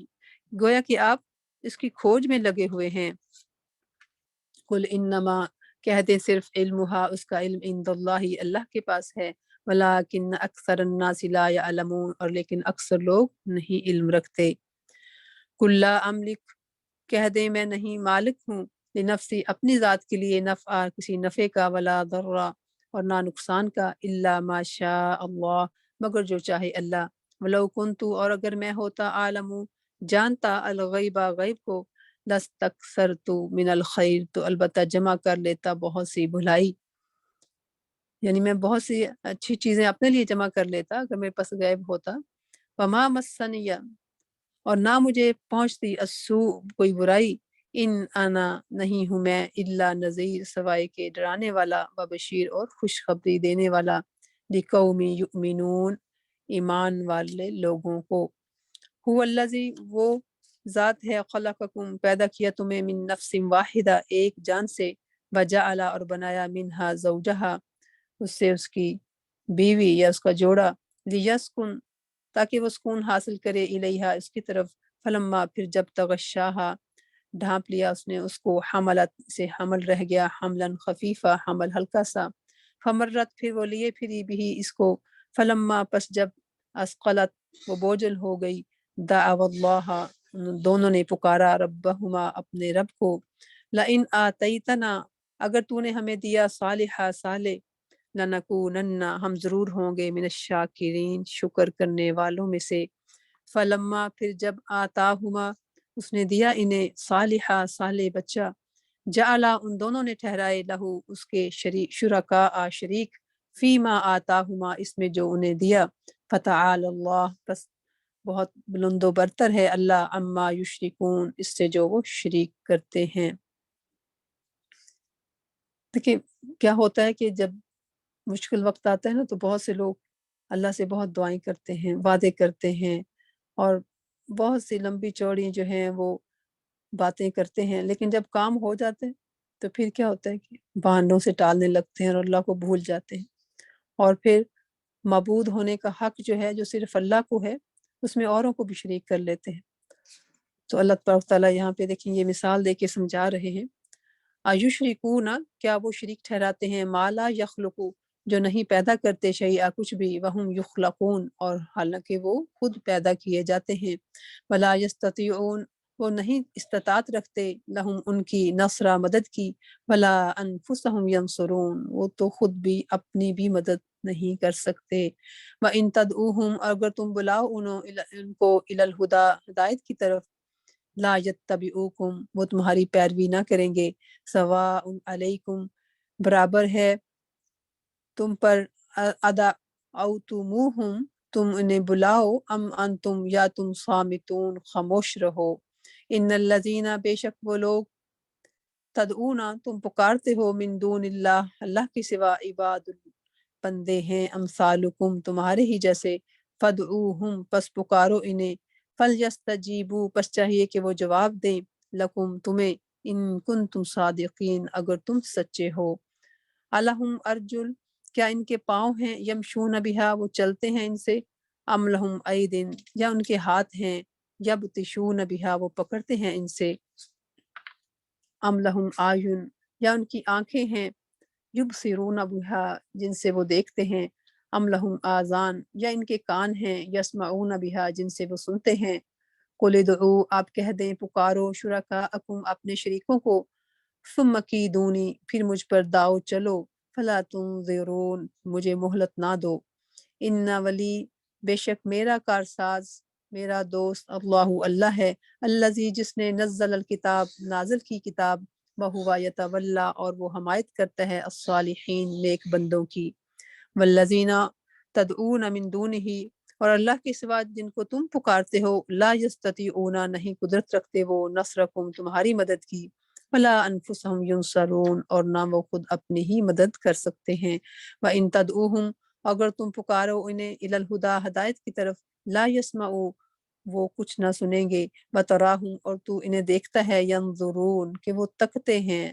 گویا کہ آپ اس کی کھوج میں لگے ہوئے ہیں، قل انما کہہ دیں صرف علمہا اس کا علم عند اللہ اللہ کے پاس ہے، ولیکن اکثر الناس لا یعلمون اور لیکن اکثر لوگ نہیں علم رکھتے، قل لا املک کہہ دیں میں نہیں مالک ہوں لنفسی اپنی ذات کے لیے نفع کسی نفع کا، ولا ضرا اور نہ نقصان کا، الا ما شاء اللہ مگر جو چاہے اللہ، ولو کنتو اور اگر میں ہوتا عالم جانتا الغیبہ غیب کو، لستکثرت من الخیر تو البتہ جمع کر لیتا بہت سی بھلائی، یعنی میں بہت سی اچھی چیزیں اپنے لیے جمع کر لیتا اگر میرے پاس غیب ہوتا، وما مسنی اور نہ مجھے پہنچتی السوء کوئی برائی، ان انا نہیں ہوں میں الا نذیر سوائے کے ڈرانے والا، و بشیر اور خوشخبری دینے والا، لقوم یؤمنون ایمان والے لوگوں کو، هو الذی وہ ذات ہے خلقکم پیدا کیا تمہیں من نفس واحدہ ایک جان سے، وجعل اور بنایا منہا زوجہا اس سے اس کی بیوی یا اس کا جوڑا، لیسکن تاکہ وہ سکون حاصل کرے الیہا اس کی طرف، فلما پھر جب تغشاہا ڈھانپ لیا اس نے اس کو، حملت سے حمل رہ گیا، حملا خفیفہ حمل ہلکا سا، فمرت پھر وہ لیے پھری بھی اس کو، فلما پس جب اسقلت وہ بوجھل ہو گئی، دعوا اللہ دونوں نے پکارا ربہما اپنے رب کو، لئن آتیتنا اگر تو نے ہمیں دیا صالحہ صالح، لنکونن ہم ضرور ہوں گے من الشاکرین شکر کرنے والوں میں سے، فلما پھر جب آتاہما اس نے دیا انہیں صالحہ صالح بچہ، جعلا ان دونوں نے ٹھہرائے لہو اس کے شرکاء شریک، فیما آتاہما اس میں جو انہیں دیا، فتعال اللہ بس بہت بلند و برتر ہے اللہ، عما یشرکون اس سے جو وہ شریک کرتے ہیں۔ دیکھیں کیا ہوتا ہے کہ جب مشکل وقت آتا ہے نا تو بہت سے لوگ اللہ سے بہت دعائیں کرتے ہیں، وعدے کرتے ہیں، اور بہت سی لمبی چوڑی جو ہیں وہ باتیں کرتے ہیں، لیکن جب کام ہو جاتے ہیں تو پھر کیا ہوتا ہے کہ بہانوں سے ٹالنے لگتے ہیں اور اللہ کو بھول جاتے ہیں، اور پھر معبود ہونے کا حق جو ہے جو صرف اللہ کو ہے اس میں اوروں کو بھی شریک کر لیتے ہیں۔ تو اللہ تبارک تعالیٰ یہاں پہ دیکھیں یہ مثال دے کے سمجھا رہے ہیں، ایشرکون کیا وہ شریک ٹھہراتے ہیں، ما لا یخلقو جو نہیں پیدا کرتے شیئا کچھ بھی، وہم یخلقون اور حالانکہ وہ خود پیدا کیے جاتے ہیں، ولا یستطیعون وہ نہیں استطاعت رکھتے، لہم ان کی نصر مدد کی، ولا انفسہم ینصرون وہ تو خود بھی اپنی بھی مدد نہیں کر سکتے، وَإِن تدعوہم اگر تم بلاؤ ان کو الی الہدی ہدایت کی طرف، لا یتبعوکم وہ تمہاری پیروی نہ کریں گے، سواء علیکم برابر ہے تم پر، ادعوتموہم تم انہیں بلاؤ، ام انتم یا تم صامتون خاموش رہو، ان الذین بے شک وہ لوگ، تدعونا تم پکارتے ہو، من دون اللہ اللہ کے سوا، عباد بندے ہیں، امثالکم تمہارے ہی جیسے، فدعوہم پس پکارو انہیں، فلیستجیبوا پس چاہیے کہ وہ جواب دیں، لکم تمہیں، ان کنتم صادقین اگر تم سچے ہو، الہم ارجل کیا ان کے پاؤں ہیں، یمشون بہا وہ چلتے ہیں ان سے، ام لہم ایدن یا ان کے ہاتھ ہیں، یبطشون بہا وہ پکڑتے ہیں ان سے، ام لہم آیون یا ان کی آنکھیں ہیں، یبصرون بہا جن سے وہ دیکھتے ہیں، ام لہم آذان یا ان کے کان ہیں، یسمعون بہا جن سے وہ سنتے ہیں، قل ادعوا آپ کہہ دیں پکارو، شرکاءکم اپنے شریکوں کو، ثم کیدونی پھر مجھ پر داؤ چلو، فلا تنظرون مجھے مہلت نہ دو، ان ولی بے شک میرا کارساز میرا دوست اللہ اللہ ہے، الذی جس نے نزل الکتاب نازل کی کتاب، وہو یتولا اور وہ حمایت کرتا ہے، الصالحین نیک بندوں کی، والذین تدعون من دونہ اور اللہ کے سوا جن کو تم پکارتے ہو، لا یستطیعون نہیں قدرت رکھتے وہ، نصرکم تمہاری مدد کی، ولا انفسہم ینصرون اور نہ وہ خود اپنی ہی مدد کر سکتے ہیں، وَإِن تدعوہم اگر تم پکارو انہیں الی الہدی ہدایت کی طرف، لا یسمعوا وہ کچھ نہ سنیں گے، وتراہم اور تو انہیں دیکھتا ہے، ینظرون کہ وہ تکتے ہیں،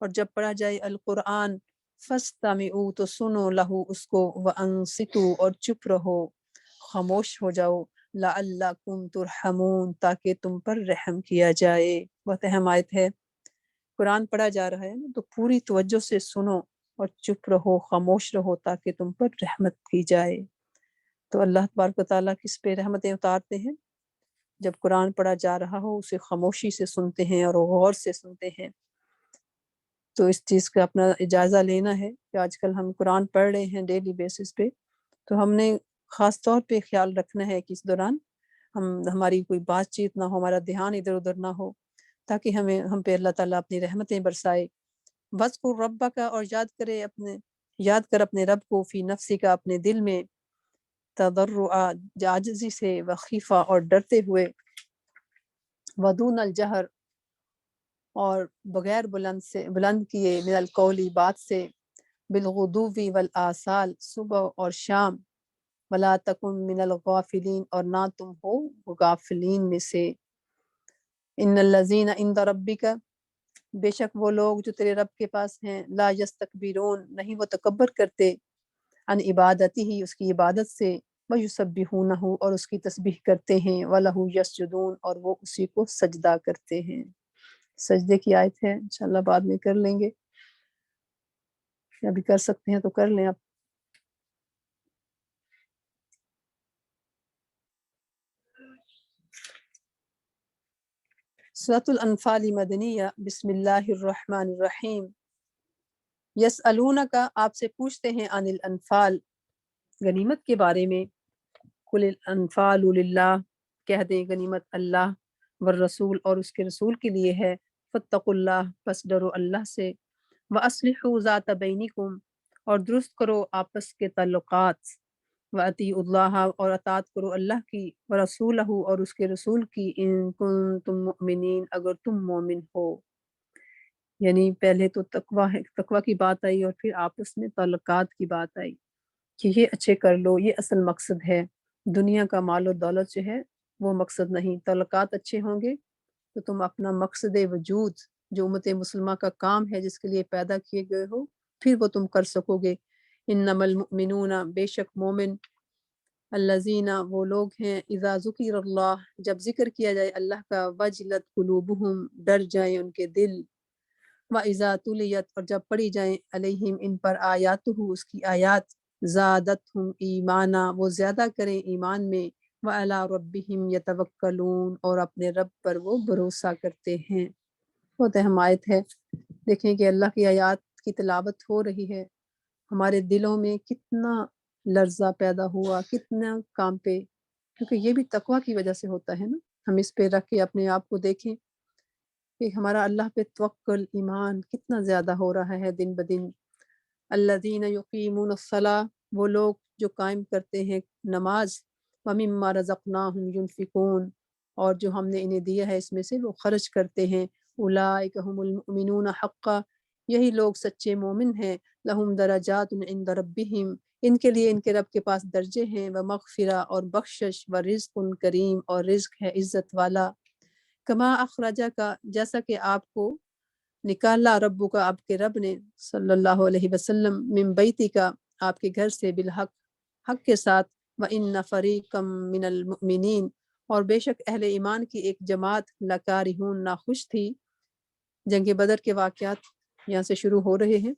اور جب پڑھا جائے القرآن فاستمعوا تو سنو لہو اس کو، وانصتوا اور چپ رہو، خاموش ہو جاؤ، لعلکم ترحمون تاکہ تم پر رحم کیا جائے۔ بہت اہم آیت ہے۔ قرآن پڑھا جا رہا ہے نا تو پوری توجہ سے سنو اور چپ رہو، خاموش رہو تاکہ تم پر رحمت کی جائے۔ تو اللہ تبارک و تعالیٰ کس پہ رحمتیں اتارتے ہیں؟ جب قرآن پڑھا جا رہا ہو اسے خاموشی سے سنتے ہیں اور غور سے سنتے ہیں۔ تو اس چیز کا اپنا اجازہ لینا ہے کہ آج کل ہم قرآن پڑھ رہے ہیں ڈیلی بیسس پہ، تو ہم نے خاص طور پہ خیال رکھنا ہے کہ اس دوران ہماری کوئی بات چیت نہ ہو، ہمارا دھیان ادھر ادھر نہ ہو، تاکہ ہم پہ اللہ تعالیٰ اپنی رحمتیں برسائے۔ وَاذْكُرْ رَبَّكَ اور یاد کر اپنے رب کو، فی نفسی کا اپنے دل میں، تضرعا عاجزی سے، وخیفہ اور ڈرتے ہوئے، ودون الجہر اور بغیر بلند کیے، من القولی بات سے، بالغدوی والآصال صبح اور شام، ولا تکن من الغافلین اور نہ تم ہو غافلین میں سے۔ ان الذین عند ربک بے شک وہ لوگ جو تیرے رب کے پاس ہیں، لا یستکبرون نہیں وہ تکبر کرتے، عن عبادتی ہی اس کی عبادت سے، ویسبحونہ اور اس کی تسبیح کرتے ہیں، وَلَہُ یسجدون اور وہ اسی کو سجدہ کرتے ہیں۔ سجدے کی آیت ہے، انشاءاللہ بعد میں کر لیں گے، ابھی کر سکتے ہیں تو کر لیں آپ۔ سورۃ الانفال مدنیہ۔ بسم اللہ الرحمن الرحیم۔ یسألونک آپ سے پوچھتے ہیں، عن الانفال غنیمت کے بارے میں، قل الانفال للہ کہہ دیں غنیمت اللہ، والرسول اور اس کے رسول کے لیے ہے، فاتقوا اللہ پس ڈرو اللہ سے، واصلحوا ذات بینکم اور درست کرو آپس کے تعلقات، واطیعوا اللہ اور اطاعت کرو اللہ کی، ورسولہ اور اس کے رسول کی، ان کنتم مؤمنین اگر تم مومن ہو۔ یعنی پہلے تو تقوی کی بات آئی اور پھر آپس میں تعلقات کی بات آئی کہ یہ اچھے کر لو، یہ اصل مقصد ہے۔ دنیا کا مال و دولت جو ہے وہ مقصد نہیں، تعلقات اچھے ہوں گے تو تم اپنا مقصد وجود جو امت مسلمہ کا کام ہے جس کے لیے پیدا کیے گئے ہو پھر وہ تم کر سکو گے۔ انما المؤمنون بے شک مومن، الذین وہ لوگ ہیں، اذا ذکر اللہ جب ذکر کیا جائے اللہ کا، وجلت قلوبہم ڈر جائیں ان کے دل، وَإِذَا تُلِيَتْ اور جب پڑھی جائیں علیہم ان پر آیاتہ اس کی آیات، زادتہم ایمانا وہ زیادہ کریں ایمان میں، وَعَلَىٰ رَبِّهِمْ يَتَوَكَّلُونَ اور اپنے رب پر وہ بھروسہ کرتے ہیں۔ بہت اہم آیت ہے۔ دیکھیں کہ اللہ کی آیات کی تلاوت ہو رہی ہے، ہمارے دلوں میں کتنا لرزہ پیدا ہوا، کتنا کام پہ، کیونکہ یہ بھی تقوی کی وجہ سے ہوتا ہے نا۔ ہم اس پہ رکھ کے اپنے آپ کو دیکھیں کہ ہمارا اللہ پہ توکل، ایمان کتنا زیادہ ہو رہا ہے دن بدن۔ الذین یقیمون الصلاۃ وہ لوگ جو قائم کرتے ہیں نماز، ومما رزقناہم ینفقون اور جو ہم نے انہیں دیا ہے اس میں سے وہ خرچ کرتے ہیں، اولئک هم المؤمنون حقا یہی لوگ سچے مومن ہیں، لہم درجات عند ربہم ان کے لیے ان کے رب کے پاس درجے ہیں، ومغفرہ اور بخشش، ورزق کریم اور رزق ہے عزت والا، کما اخرجہ کا جیسا کہ آپ کو نکالا ربو کا آپ کے رب نے، صلی اللہ علیہ وسلم، من بیتی کا آپ کے گھر سے، بالحق حق کے ساتھ، وَإِنَّ فَرِيقًا مِّنَ الْمُؤْمِنِينَ اور بے شک اہل ایمان کی ایک جماعت، لَكَارِهُونَ ناخوش تھی۔ جنگ بدر کے واقعات یہاں سے شروع ہو رہے ہیں۔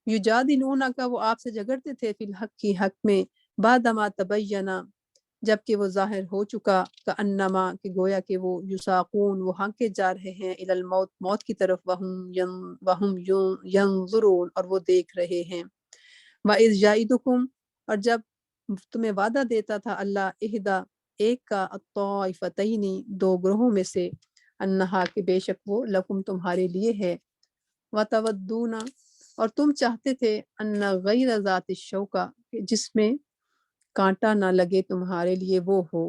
یجادلونک وہ آپ سے جھگڑتے تھے، فی الحق کی حق میں، بعدما تبینہ جبکہ وہ ظاہر ہو چکا، کأنما کہ گویا کہ وہ یساقون وہ ہانکے جا رہے ہیں، الی الموت موت کی طرف، وہم ینظرون اور وہ دیکھ رہے ہیں۔ وَإِذْ یعدکم اور جب تمہیں وعدہ دیتا تھا اللہ، احدا ایک کا، الطائفتین دو گروہوں میں سے، انہا کہ بے شک وہ، لکم تمہارے لیے ہے، وتودون اور تم چاہتے تھے، ان غیر ذات الشوکہ کہ جس میں کانٹا نہ لگے تمہارے لیے وہ ہو،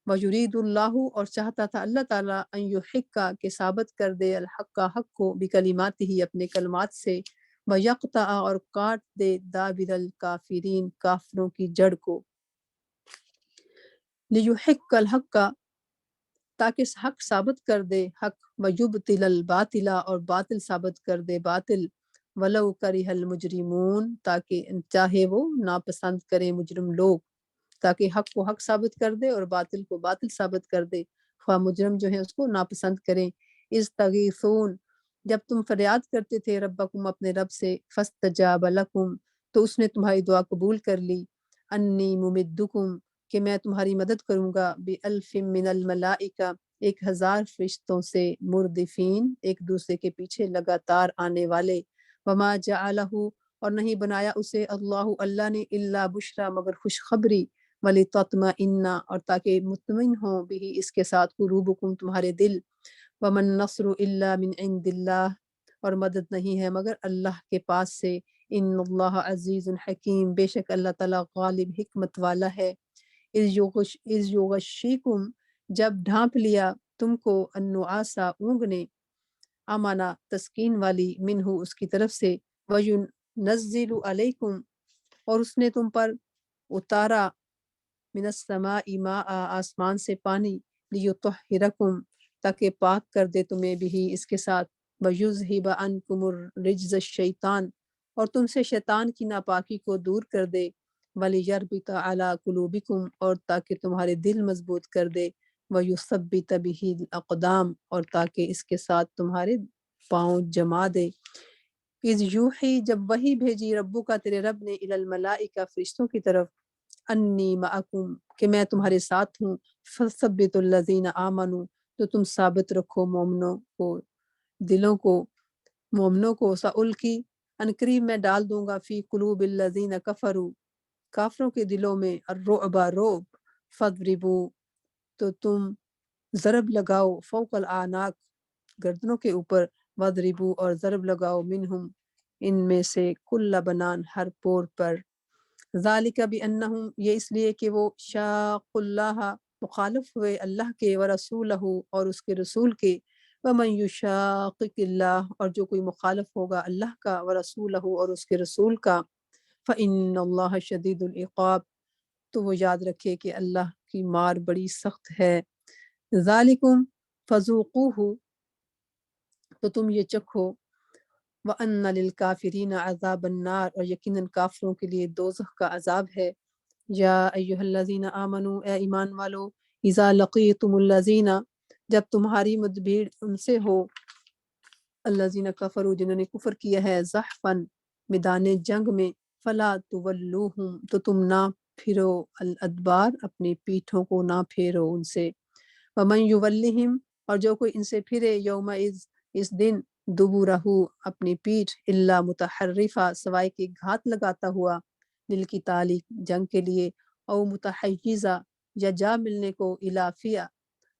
وَيُرِيدُ اللَّهُ اور چاہتا تھا اللہ تعالیٰ، ان یحق کہ ثابت کر دے، الحق حق کو، بکلماتہ اپنے کلمات سے، وَيَقْطَعَ اور کاٹ دے، دابر الکافرین کافروں کی جڑ کو، لِيُحِقَّ الْحَقَّ تاکہ حق ثابت کر دے حق، ویبطل الباطلا، اور باطل ثابت کر دے باطل، ولو کرہ المجرمون، تاکہ چاہے وہ ناپسند کرے مجرم لوگ، تاکہ حق کو حق ثابت کر دے اور باطل کو باطل ثابت کر دے، خواہ مجرم جو ہے اس کو ناپسند کریں۔ استغیثون، جب تم فریاد کرتے تھے ربکم، اپنے رب سے، فاستجاب لکم، تو اس نے تمہاری دعا قبول کر لی، انی ممدکم، کہ میں تمہاری مدد کروں گا، بِأَلْفٍ من الملائکہ، 1000 فرشتوں سے، مردفین، ایک دوسرے کے پیچھے لگاتار آنے والے، وما جعلہ، اور نہیں بنایا اسے اللہ نے، الا بشرا، مگر خوشخبری، وَلِتَطْمَئِنَّ، اور تاکہ مطمئن ہوں بھی اس کے ساتھ قلوبکم، تمہارے دل، وَمَن نَّصْرُ إِلَّا مِنْ عِنْدِ اللَّهِ، اور مدد نہیں ہے مگر اللہ کے پاس سے، ان اللہ عزیز حکیم، بے شک اللہ تعالیٰ غالب حکمت والا ہے۔ اذ یغشیکم، جب ڈھانپ لیا تم کو، النعاسا، اونگ نے، امانا، تسکین والی، منہ، اس کی طرف سے، وَيُنَزِّلُ عَلَيْكُمْ، اور اس نے تم پر اتارا، من السماء ماء، آسمان سے پانی، لیطہرکم، تاکہ پاک کر دے تمہیں بھی اس کے ساتھ، وَيُذْهِبَ عَنْكُمُ الرِّجْزَ الشَّيْطَانِ، اور تم سے شیطان کی ناپاکی کو دور کر دے، وَلِيَرْبِطَ عَلَىٰ قُلُوبِكُمْ، اور تاکہ تمہارے دل مضبوط کر دے، وَيُثَبِّتَ بِهِ الْأَقْدَامَ، اور تاکہ اس کے ساتھ تمہارے پاؤں جما دے۔ اذ یوحی، جب وحی بھیجی ربو کا، تیرے رب نے، الی الملائکہ، فرشتوں کی طرف، انی معکم، کہ میں تمہارے ساتھ ہوں، فثبتوا الذین آمنوا، تو تم ثابت رکھو مومنوں کو، دلوں کو، مومنوں کو، سألقی، عنقریب میں ڈال دوں گا، فی قلوب الذین کفروا، کافروں کے دلوں میں، الرعب، رعب، فاضربوا، تو تم ضرب لگاؤ، فوق الاعناق، گردنوں کے اوپر، واضربوا، اور ضرب لگاؤ، منہم، ان میں سے، کل بنان، ہر پور پر، ذالک بانہم، یہ اس لیے کہ وہ شاق اللہ، مخالف ہوئے اللہ کے، ورسولہ، اور اس کے رسول کے، ومن یشاقق اللہ، اور جو کوئی مخالف ہوگا اللہ کا، ورسولہ، اور اس کے رسول کا، فإن اللہ شدید العقاب، تو وہ یاد رکھے کہ اللہ کی مار بڑی سخت ہے۔ ذالکم فذوقوہ، تو تم یہ چکھو، وَأَنَّ لِلْكَافِرِينَ عَذَابَ النَّارِ، اور یقیناً کافروں کے لیے دوزخ کا عذاب ہے۔ یا ایہا الذین آمنوا، اے ایمان والو، اذا لقیتم الذین، جب تمہاری مدبھیڑ ان سے ہو، الذین کفروا، جنہوں نے کفر کیا ہے، زحفاً، میدان جنگ میں، فلا تولوہم، تو تم نہ پھرو، الادبار، اپنی پیٹھوں کو نہ پھیرو ان سے، ومن یولہم، اور جو کوئی ان سے پھرے، یومئذ، اس دن، دبورہ، اپنی پیٹھ، الا متحرفہ، سوائے کہ گھات لگاتا ہوا، للقتال، جنگ کے لیے، او متحیزہ، یا جا ملنے کو، الی فئہ،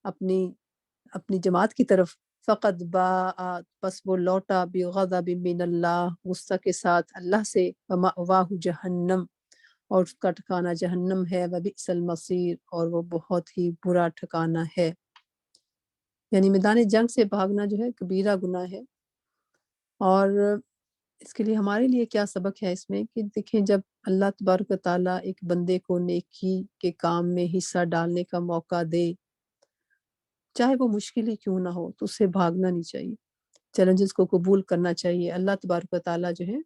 اپنی جماعت کی طرف، فقد باء، پس وہ لوٹا، بغضب من اللہ، غصہ کے ساتھ اللہ سے، ومأواہ جہنم، اور اس کا ٹھکانہ جہنم ہے، وبئس المصیر، اور وہ بہت ہی برا ٹھکانہ ہے۔ یعنی میدان جنگ سے بھاگنا جو ہے کبیرہ گناہ ہے، اور اس کے لیے ہمارے لیے کیا سبق ہے اس میں، کہ دیکھیں جب اللہ تبارک و تعالیٰ ایک بندے کو نیکی کے کام میں حصہ ڈالنے کا موقع دے، چاہے وہ مشکل ہی کیوں نہ ہو، تو اس سے بھاگنا نہیں چاہیے، چیلنجز کو قبول کرنا چاہیے، اللہ تبارک و تعالیٰ جو ہے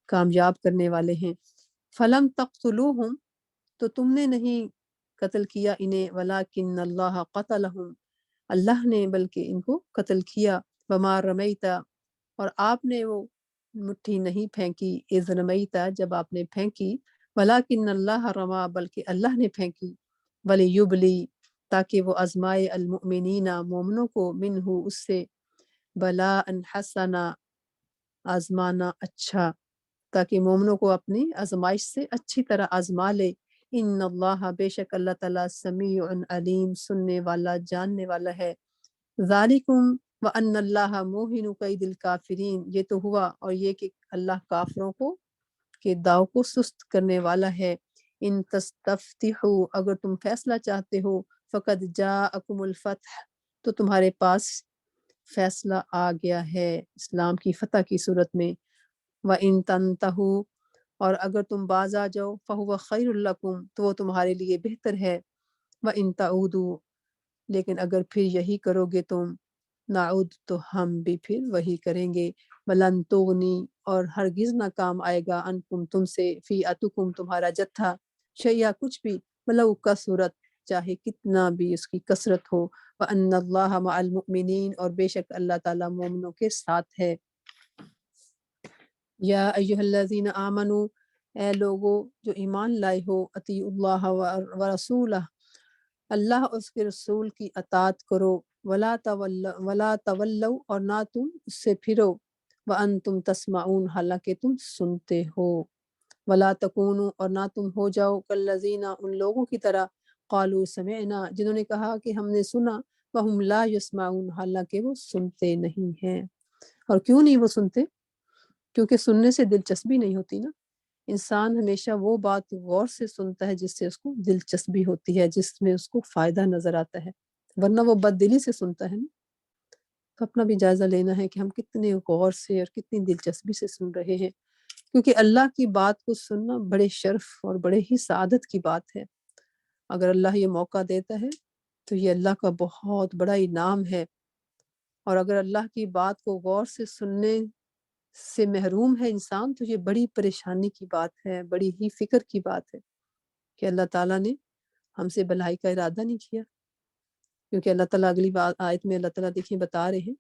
کامیاب کرنے والے ہیں۔ فلم تقتلوہم، تو تم نے نہیں قتل کیا انہیں، ولیکن اللہ قتلہم، اللہ نے بلکہ ان کو قتل کیا، وما رمیتا، اور آپ نے وہ مٹھی نہیں پھینکی، اذ رمیتا، جب آپ نے پھینکی، ولیکن اللہ رما، بلکہ اللہ نے پھینکی، ولیبلی، تاکہ وہ آزمائے، المؤمنین، مومنوں کو، منہ، اس سے، بلاء حسنا، آزمانا اچھا، تاکہ مومنوں کو اپنی آزمائش سے اچھی طرح آزما لے۔ ان اللہ، بے شک اللہ تعالیٰ، سمیع علیم، سننے والا، جاننے والا ہے۔ ذالکم وان اللہ موہن کید الکافرین، یہ تو ہوا، اور یہ کہ اللہ کافروں کو کے داؤ کو سست کرنے والا ہے۔ ان تستفتحوا، اگر تم فیصلہ چاہتے ہو، فقد جاءکم الفتح، تو تمہارے پاس فیصلہ آ گیا ہے، اسلام کی فتح کی صورت میں۔ وَإِن تَنْتَهُوا، اور اگر تم باز آ جاؤ، فَهُوَ خَيْرٌ لَكُمْ، تو وہ تمہارے لیے بہتر ہے۔ وَإِن تَعُودُوا، لیکن اگر پھر یہی کرو گے تم نعود تو ہم بھی پھر وہی کریں گے ولن تغنی اور ہرگز نہ کام آئے گا انکم تم سے فی اتکم تمہارا جتھا شیئا کچھ بھی ولو کثرت چاہے کتنا بھی اس کی کثرت ہو وان اللہ مع المؤمنین اور بے شک اللہ تعالیٰ مومنوں کے ساتھ ہے یا ایھا الذین آمنو اے لوگو جو ایمان لائے ہو اطیعوا اللہ و رسولہ اللہ اور اس کے رسول کی اطاعت کرو ولا تولوا اور نہ تم اس سے پھرو وانتم تسمعون حالانکہ تم سنتے ہو ولا تکونوا اور نہ تم ہو جاؤ کالذین ان لوگوں کی طرح قالوا سمعنا جنہوں نے کہا کہ ہم نے سنا وہم لا یسمعون حالانکہ وہ سنتے نہیں ہیں اور کیوں نہیں وہ سنتے کیونکہ سننے سے دلچسپی نہیں ہوتی نا انسان ہمیشہ وہ بات غور سے سنتا ہے جس سے اس کو دلچسپی ہوتی ہے جس میں اس کو فائدہ نظر آتا ہے ورنہ وہ بد دلی سے سنتا ہے نا تو اپنا بھی جائزہ لینا ہے کہ ہم کتنے غور سے اور کتنی دلچسپی سے سن رہے ہیں کیونکہ اللہ کی بات کو سننا بڑے شرف اور بڑے ہی سعادت کی بات ہے اگر اللہ یہ موقع دیتا ہے تو یہ اللہ کا بہت بڑا انعام ہے اور اگر اللہ کی بات کو غور سے سننے سے محروم ہے انسان تو یہ بڑی پریشانی کی بات ہے بڑی ہی فکر کی بات ہے کہ اللہ تعالیٰ نے ہم سے بھلائی کا ارادہ نہیں کیا کیونکہ اللہ تعالیٰ اگلی آیت میں اللہ تعالیٰ دیکھیں بتا رہے ہیں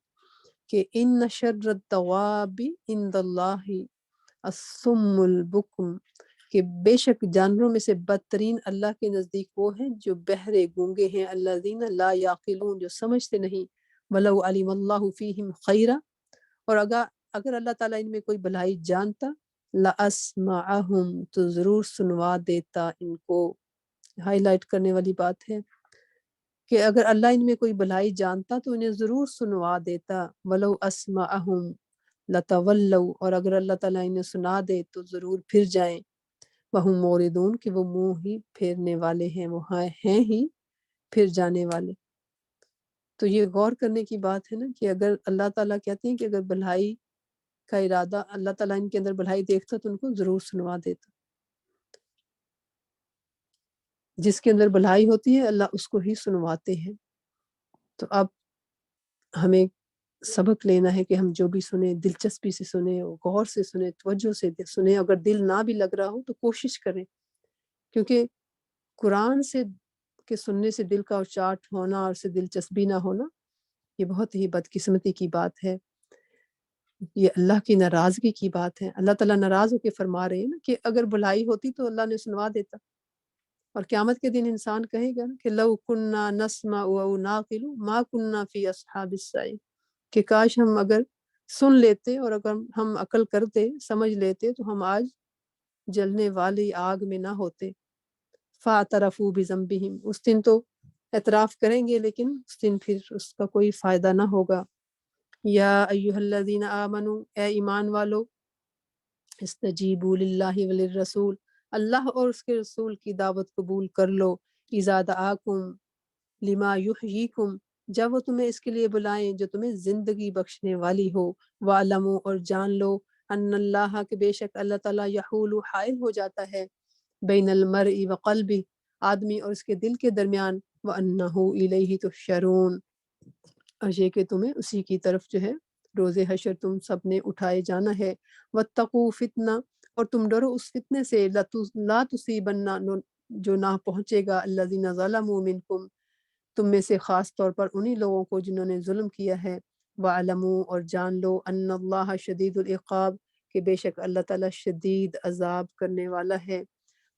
کہ ان شر الدواب عند اللہ الصم البکم کہ بے شک جانوروں میں سے بدترین اللہ کے نزدیک وہ ہیں جو بہرے گونگے ہیں الذین لا یعقلون جو سمجھتے نہیں ولو علم اللہ فیہم خیرا اور اگر اللہ تعالیٰ ان میں کوئی بھلائی جانتا لَأَسْمَعَهُمْ تو ضرور سنوا دیتا ان کو ہائی لائٹ کرنے والی بات ہے کہ اگر اللہ ان میں کوئی بھلائی جانتا تو انہیں ضرور سنوا دیتا وَلَوْ أَسْمَعَهُمْ لَتَوَلَّوْا اور اگر اللہ تعالیٰ انہیں سنا دے تو ضرور پھر جائیں وَهُمْ مُورِدُونَ کہ وہ منہ ہی پھیرنے والے ہیں وہ ہیں ہی پھر جانے والے تو یہ غور کرنے کی بات ہے نا کہ اگر اللہ تعالیٰ کہتے ہیں کہ اگر بھلائی کا ارادہ اللہ تعالیٰ ان کے اندر بھلائی دیکھتا تو ان کو ضرور سنوا دیتا جس کے اندر بھلائی ہوتی ہے اللہ اس کو ہی سنواتے ہیں تو اب ہمیں سبق لینا ہے کہ ہم جو بھی سنیں دلچسپی سے سنیں غور سے سنیں توجہ سے سنیں اگر دل نہ بھی لگ رہا ہو تو کوشش کریں کیونکہ قرآن سے کے سننے سے دل کا اچاٹ ہونا اور سے دلچسپی نہ ہونا یہ بہت ہی بدقسمتی کی بات ہے یہ اللہ کی ناراضگی کی بات ہے اللہ تعالیٰ ناراض ہو کے فرما رہے ہیں نا کہ اگر بھلائی ہوتی تو اللہ نے سنوا دیتا اور قیامت کے دن انسان کہے گا کہ لو کننا نسمع او ناقل ما کننا فی اصحاب السعیر کہ کاش ہم اگر سن لیتے اور اگر ہم عقل کرتے سمجھ لیتے تو ہم آج جلنے والی آگ میں نہ ہوتے فاعترفوا بذنبہم اس دن تو اعتراف کریں گے لیکن اس دن پھر اس کا کوئی فائدہ نہ ہوگا یا ایھا الذین آمنوا اے ایمان والو استجیبوا للہ وللرسول اللہ اور اس کے رسول کی دعوت قبول کر لو اذا دعاکم لما یحییکم جب وہ تمہیں اس کے لیے بلائیں جو تمہیں زندگی بخشنے والی ہو وَاعْلَمُوا اور جان لو ان اللہ کہ بے شک اللہ تعالیٰ یحول حائل ہو جاتا ہے بین المرء وقلبہ آدمی اور اس کے دل کے درمیان وَأَنَّهُ إِلَيْهِ تُحْشَرُونَ اور یہ کہ تمہیں اسی کی طرف جو ہے روز حشر تم سب نے اٹھائے جانا ہے وَاتَّقُوا فِتْنَةً اور تم ڈرو اس فتنے سے لا تصیبن جو نہ پہنچے گا الذین ظلموا منکم تم میں سے خاص طور پر انہی لوگوں کو جنہوں نے ظلم کیا ہے وَاعْلَمُوا اور جان لو ان اللہ شدید العقاب کہ بے شک اللہ تعالیٰ شدید عذاب کرنے والا ہے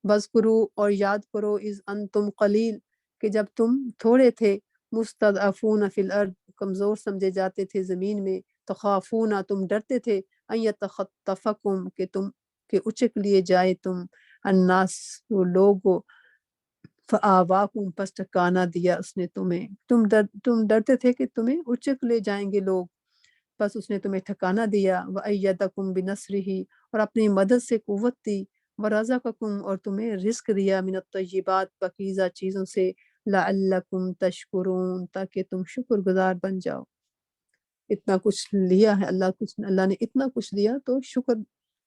وَاذْكُرُوا اور یاد کرو اذ انتم قلیل کہ جب تم تھوڑے تھے مستضعفون فی الارض کمزور سمجھے جاتے تھے زمین میں تخافون تم ڈرتے تھے ان یتخطفکم کہ اچک لیے جائے تم الناس لوگوں فآواکم پس ٹھکانہ دیا اس نے تمہیں تم ڈرتے تھے کہ تمہیں اچک لے جائیں گے لوگ پس اس نے تمہیں ٹھکانہ دیا وأیدکم بنصرہ اور اپنی مدد سے قوت دی ورزقکم اور تمہیں رزق دیا من الطیبات پاکیزہ چیزوں سے لعلکم تشکرون تاکہ تم شکر گزار بن جاؤ اتنا کچھ لیا ہے اللہ نے اتنا کچھ دیا تو شکر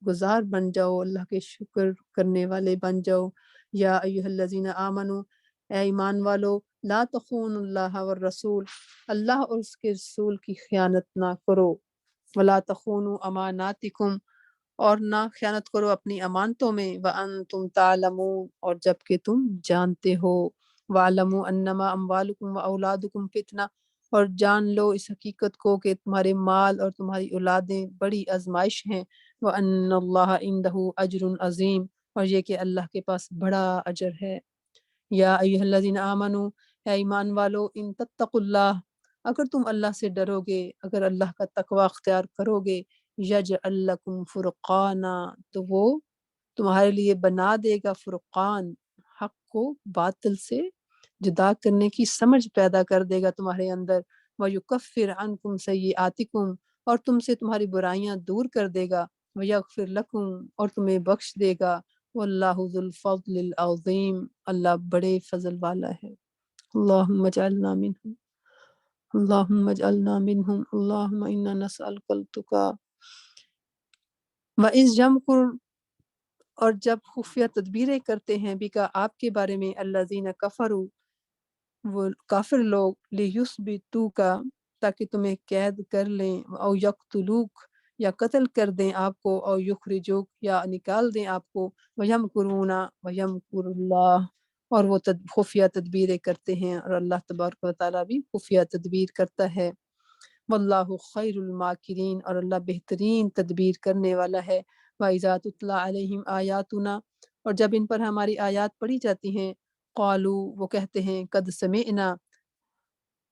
گزار بن جاؤ اللہ کے شکر کرنے والے بن جاؤ یا ایھا الذین آمنوا اے ایمان والو لا تخون اللہ والرسول، اللہ اور اس کے رسول کی خیانت نہ کرو، ولا تخونوا اماناتکم، اور نہ خیانت کرو اپنی امانتوں میں، وانتم تعلمون، اور جب کہ تم جانتے ہو، وَاعْلَمُوا أَنَّمَا أَمْوَالُكُمْ وَأَوْلَادُكُمْ فِتْنَةٌ، اور جان لو اس حقیقت کو کہ تمہارے مال اور تمہاری اولادیں بڑی آزمائش ہیں، وَأَنَّ اللَّهَ عِندَهُ أَجْرٌ عَظِيمٌ، اور یہ کہ اللہ کے پاس بڑا اجر ہے۔ یا ایھا الذین آمنوا، اے ایمان والو، ان تتقوا اللہ، اگر تم اللہ سے ڈرو گے، اگر اللہ کا تقوی اختیار کرو گے، یجعل لکم فرقانا، تو وہ تمہارے لیے بنا دے گا فرقان، حق کو باطل سے جدا کرنے کی سمجھ پیدا کر دے گا تمہارے اندر، وَيُكَفِّرْ عَنْكُمْ سَيِّئَاتِكُمْ، اور تم سے تمہاری برائیاں دور کر دے گا، وَيَغْفِرْ لَكُمْ، اور تمہیں بخش دے گا، وَاللَّهُ ذُو الْفَضْلِ الْعَظِيمِ، اللہ بڑے فضل والا ہے۔ اللہم اجعلنا منہم، اللہم اجعلنا منہم، اللہم انا نسألک التقی۔ وَإِذْ يَمْكُرُ، اور جب خفیہ تدبیریں کرتے ہیں بکا آپ کے بارے میں الذین کفروا، وہ کافر لوگ، لیثبتوک، تاکہ تمہیں قید کر لیں، او یقتلوک، یا قتل کر دیں آپ کو، او یخرجوک، یا نکال دیں آپ کو، ویمکرون ویمکر اللہ، اور وہ خفیہ تدبیریں کرتے ہیں، اور اللہ تبارک و تعالیٰ بھی خفیہ تدبیر کرتا ہے۔ واللہ خیر الماکرین، اور اللہ بہترین تدبیر کرنے والا ہے۔ وَإِذَا تُتْلَى عَلَيْهِمْ آیاتنا، اور جب ان پر ہماری آیات پڑھی جاتی ہیں، قالوا، وہ کہتے ہیں، قد سمعنا،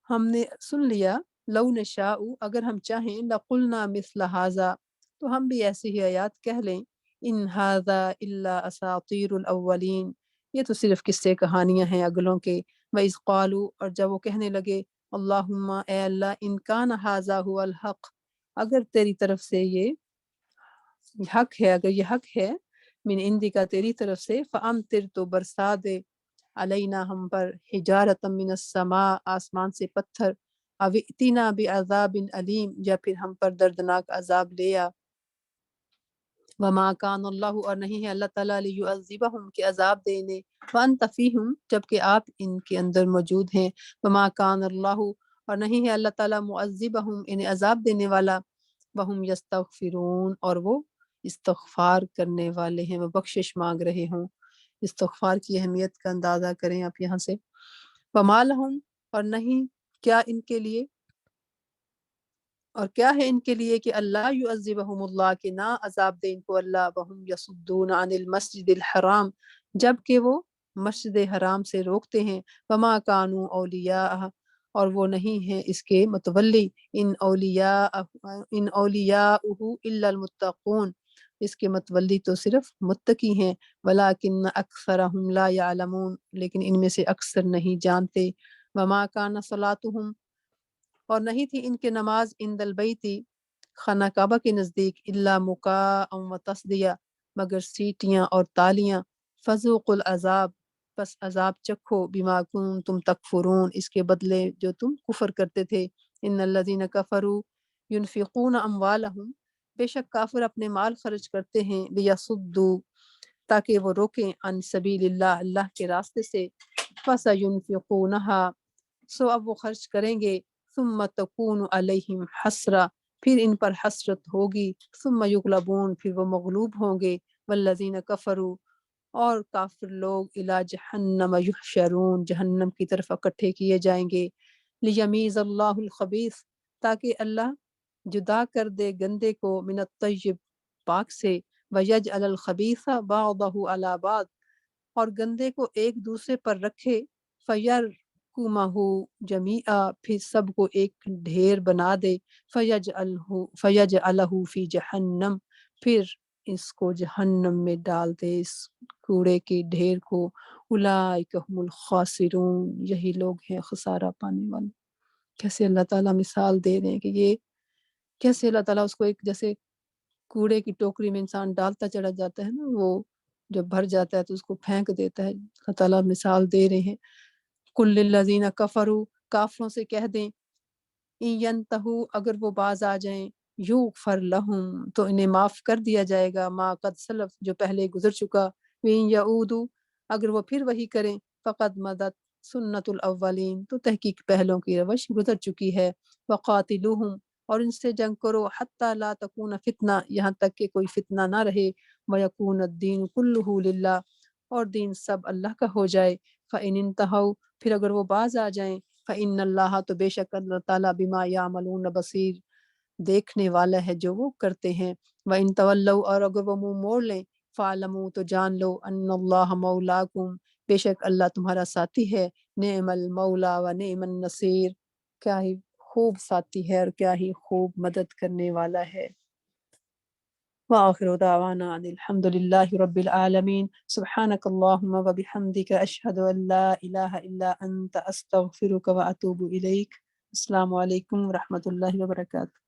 ہم نے سن لیا، لو نشاء، اگر ہم چاہیں، لقلنا مثل ھذا، تو ہم بھی ایسی ہی آیات کہہ لیں، ان ھذا الا اساطیر الاولین، یہ تو صرف قصے کہانیاں ہیں اگلوں کے۔ وَإِذْ قالوا، اور جب وہ کہنے لگے، اللہم، اے اللہ، ان کان ھذا هو الحق، اگر تیری طرف سے یہ حق ہے، اگر یہ حق ہے، من عندک، تیری طرف سے، فامطر، تو برسا دے، علینا، ہم پر، حجارۃ من السماء، آسمان سے پتھر، او ائتنا بعذاب علیم، یا پھر ہم پر دردناک عذاب لے آ۔ وما کان اللہ، اور نہیں ہے اللہ تعالیٰ، لیعذبہم، کہ عذاب دینے، وانت فیہم، جبکہ آپ ان کے اندر موجود ہیں، وما کان اللہ، اور نہیں ہے اللہ تعالیٰ، معذبہم، انہیں عذاب دینے والا، وہم یستغفرون، اور وہ استغفار کرنے والے ہیں، وہ بخشش مانگ رہے ہوں۔ استغفار کی اہمیت کا اندازہ کریں آپ یہاں سے۔ وما لہم، اور نہیں، کیا ان کے لیے، اور کیا ہے ان کے لیے، کہ اللہ یعذبہم اللہ، کہ نہ عذاب دے ان کو اللہ، وہم یصدون عن المسجد الحرام، جب کہ وہ مسجد حرام سے روکتے ہیں، وما کانوا اولیاء، اور وہ نہیں ہیں اس کے متولی، ان اولیاءہ الا المتقون، اس کے متولی تو صرف متقی ہیں، ولکن اکثرہم لا یعلمون، لیکن ان میں سے اکثر نہیں جانتے۔ وما کان صلاتہم، اور نہیں تھی ان کے نماز، عند البیتی، خانہ کعبہ کے نزدیک، الا مکاء و تصدیہ، مگر سیٹیاں اور تالیاں، فذوقوا العذاب، پس عذاب چکھو، بما کنتم تکفرون، اس کے بدلے جو تم کفر کرتے تھے۔ ان الذین کفروا ينفقون اموالہم، بے شک کافر اپنے مال خرچ کرتے ہیں، لیصدوا، تاکہ وہ روکیں، عن سبیل اللہ، اللہ کے راستے سے، فسینفقونہا، سو اب وہ خرچ کریں گے، ثم تکون علیہم حسرہ، پھر ان پر حسرت ہوگی، ثم یغلبون، پھر وہ مغلوب ہوں گے، والذین کفروا، اور کافر لوگ، الی جہنم یحشرون، جہنم کی طرف اکٹھے کیے جائیں گے، لیمیز اللہ الخبیث، تاکہ اللہ جدا کر دے گندے کو، من الطیب، پاک سے، ویجعل الخبیث بعضہ علی بعض، اور گندے کو ایک دوسرے پر رکھے، فیرکمہ جمیعا، پھر سب کو ایک ڈھیر بنا دے، فیجعلہ فی جہنم، پھر اس کو جہنم میں ڈال دے، اس کوڑے کے ڈھیر کو، اولئک هم الخاسرون، یہی لوگ ہیں خسارہ پانے والے۔ کیسے اللہ تعالیٰ مثال دے رہے ہیں کہ یہ کیسے اللہ تعالیٰ اس کو ایک جیسے کوڑے کی ٹوکری میں انسان ڈالتا چلا جاتا ہے نا، وہ جب بھر جاتا ہے تو اس کو پھینک دیتا ہے، اللہ تعالیٰ مثال دے رہے ہیں۔ کل للذین کفروا، کافروں سے کہہ دیں، ان ینتہوا، اگر وہ باز آ جائیں، یغفر لہم، تو انہیں معاف کر دیا جائے گا، ما قد سلف، جو پہلے گزر چکا، وین یعودوا، اگر وہ پھر وہی کریں، فقد مدت، سنت الاولین، تو تحقیق پہلوں کی روش گزر چکی ہے، وقاتلوہم، اور ان سے جنگ کرو، حتی لا تکون فتنہ، یہاں تک کہ کوئی فتنہ نہ رہے، ویکون الدین کلہ للہ، اور دین سب اللہ کا ہو جائے، فإن انتہوا، پھر اگر وہ باز آ جائیں، فإن اللہ، تو بے شک اللہ تعالیٰ بما یعملون بصیر، دیکھنے والا ہے جو وہ کرتے ہیں، وإن تولوا، اور اگر وہ منہ موڑ لیں، فاعلموا، تو جان لو، ان اللہ مولاکم، بے شک اللہ تمہارا ساتھی ہے، نعم المولا و نعم النصیر، کیا ہی خوب ساتھی ہے اور کیا ہی خوب مدد کرنے والا ہے۔ وآخر دعوانا ان الحمد للہ رب العالمین، سبحانک اللہم و بحمدک، اشہد ان لا الہ الا انت، استغفرک و اتوب الیک۔ السلام علیکم ورحمۃ اللہ وبرکاتہ۔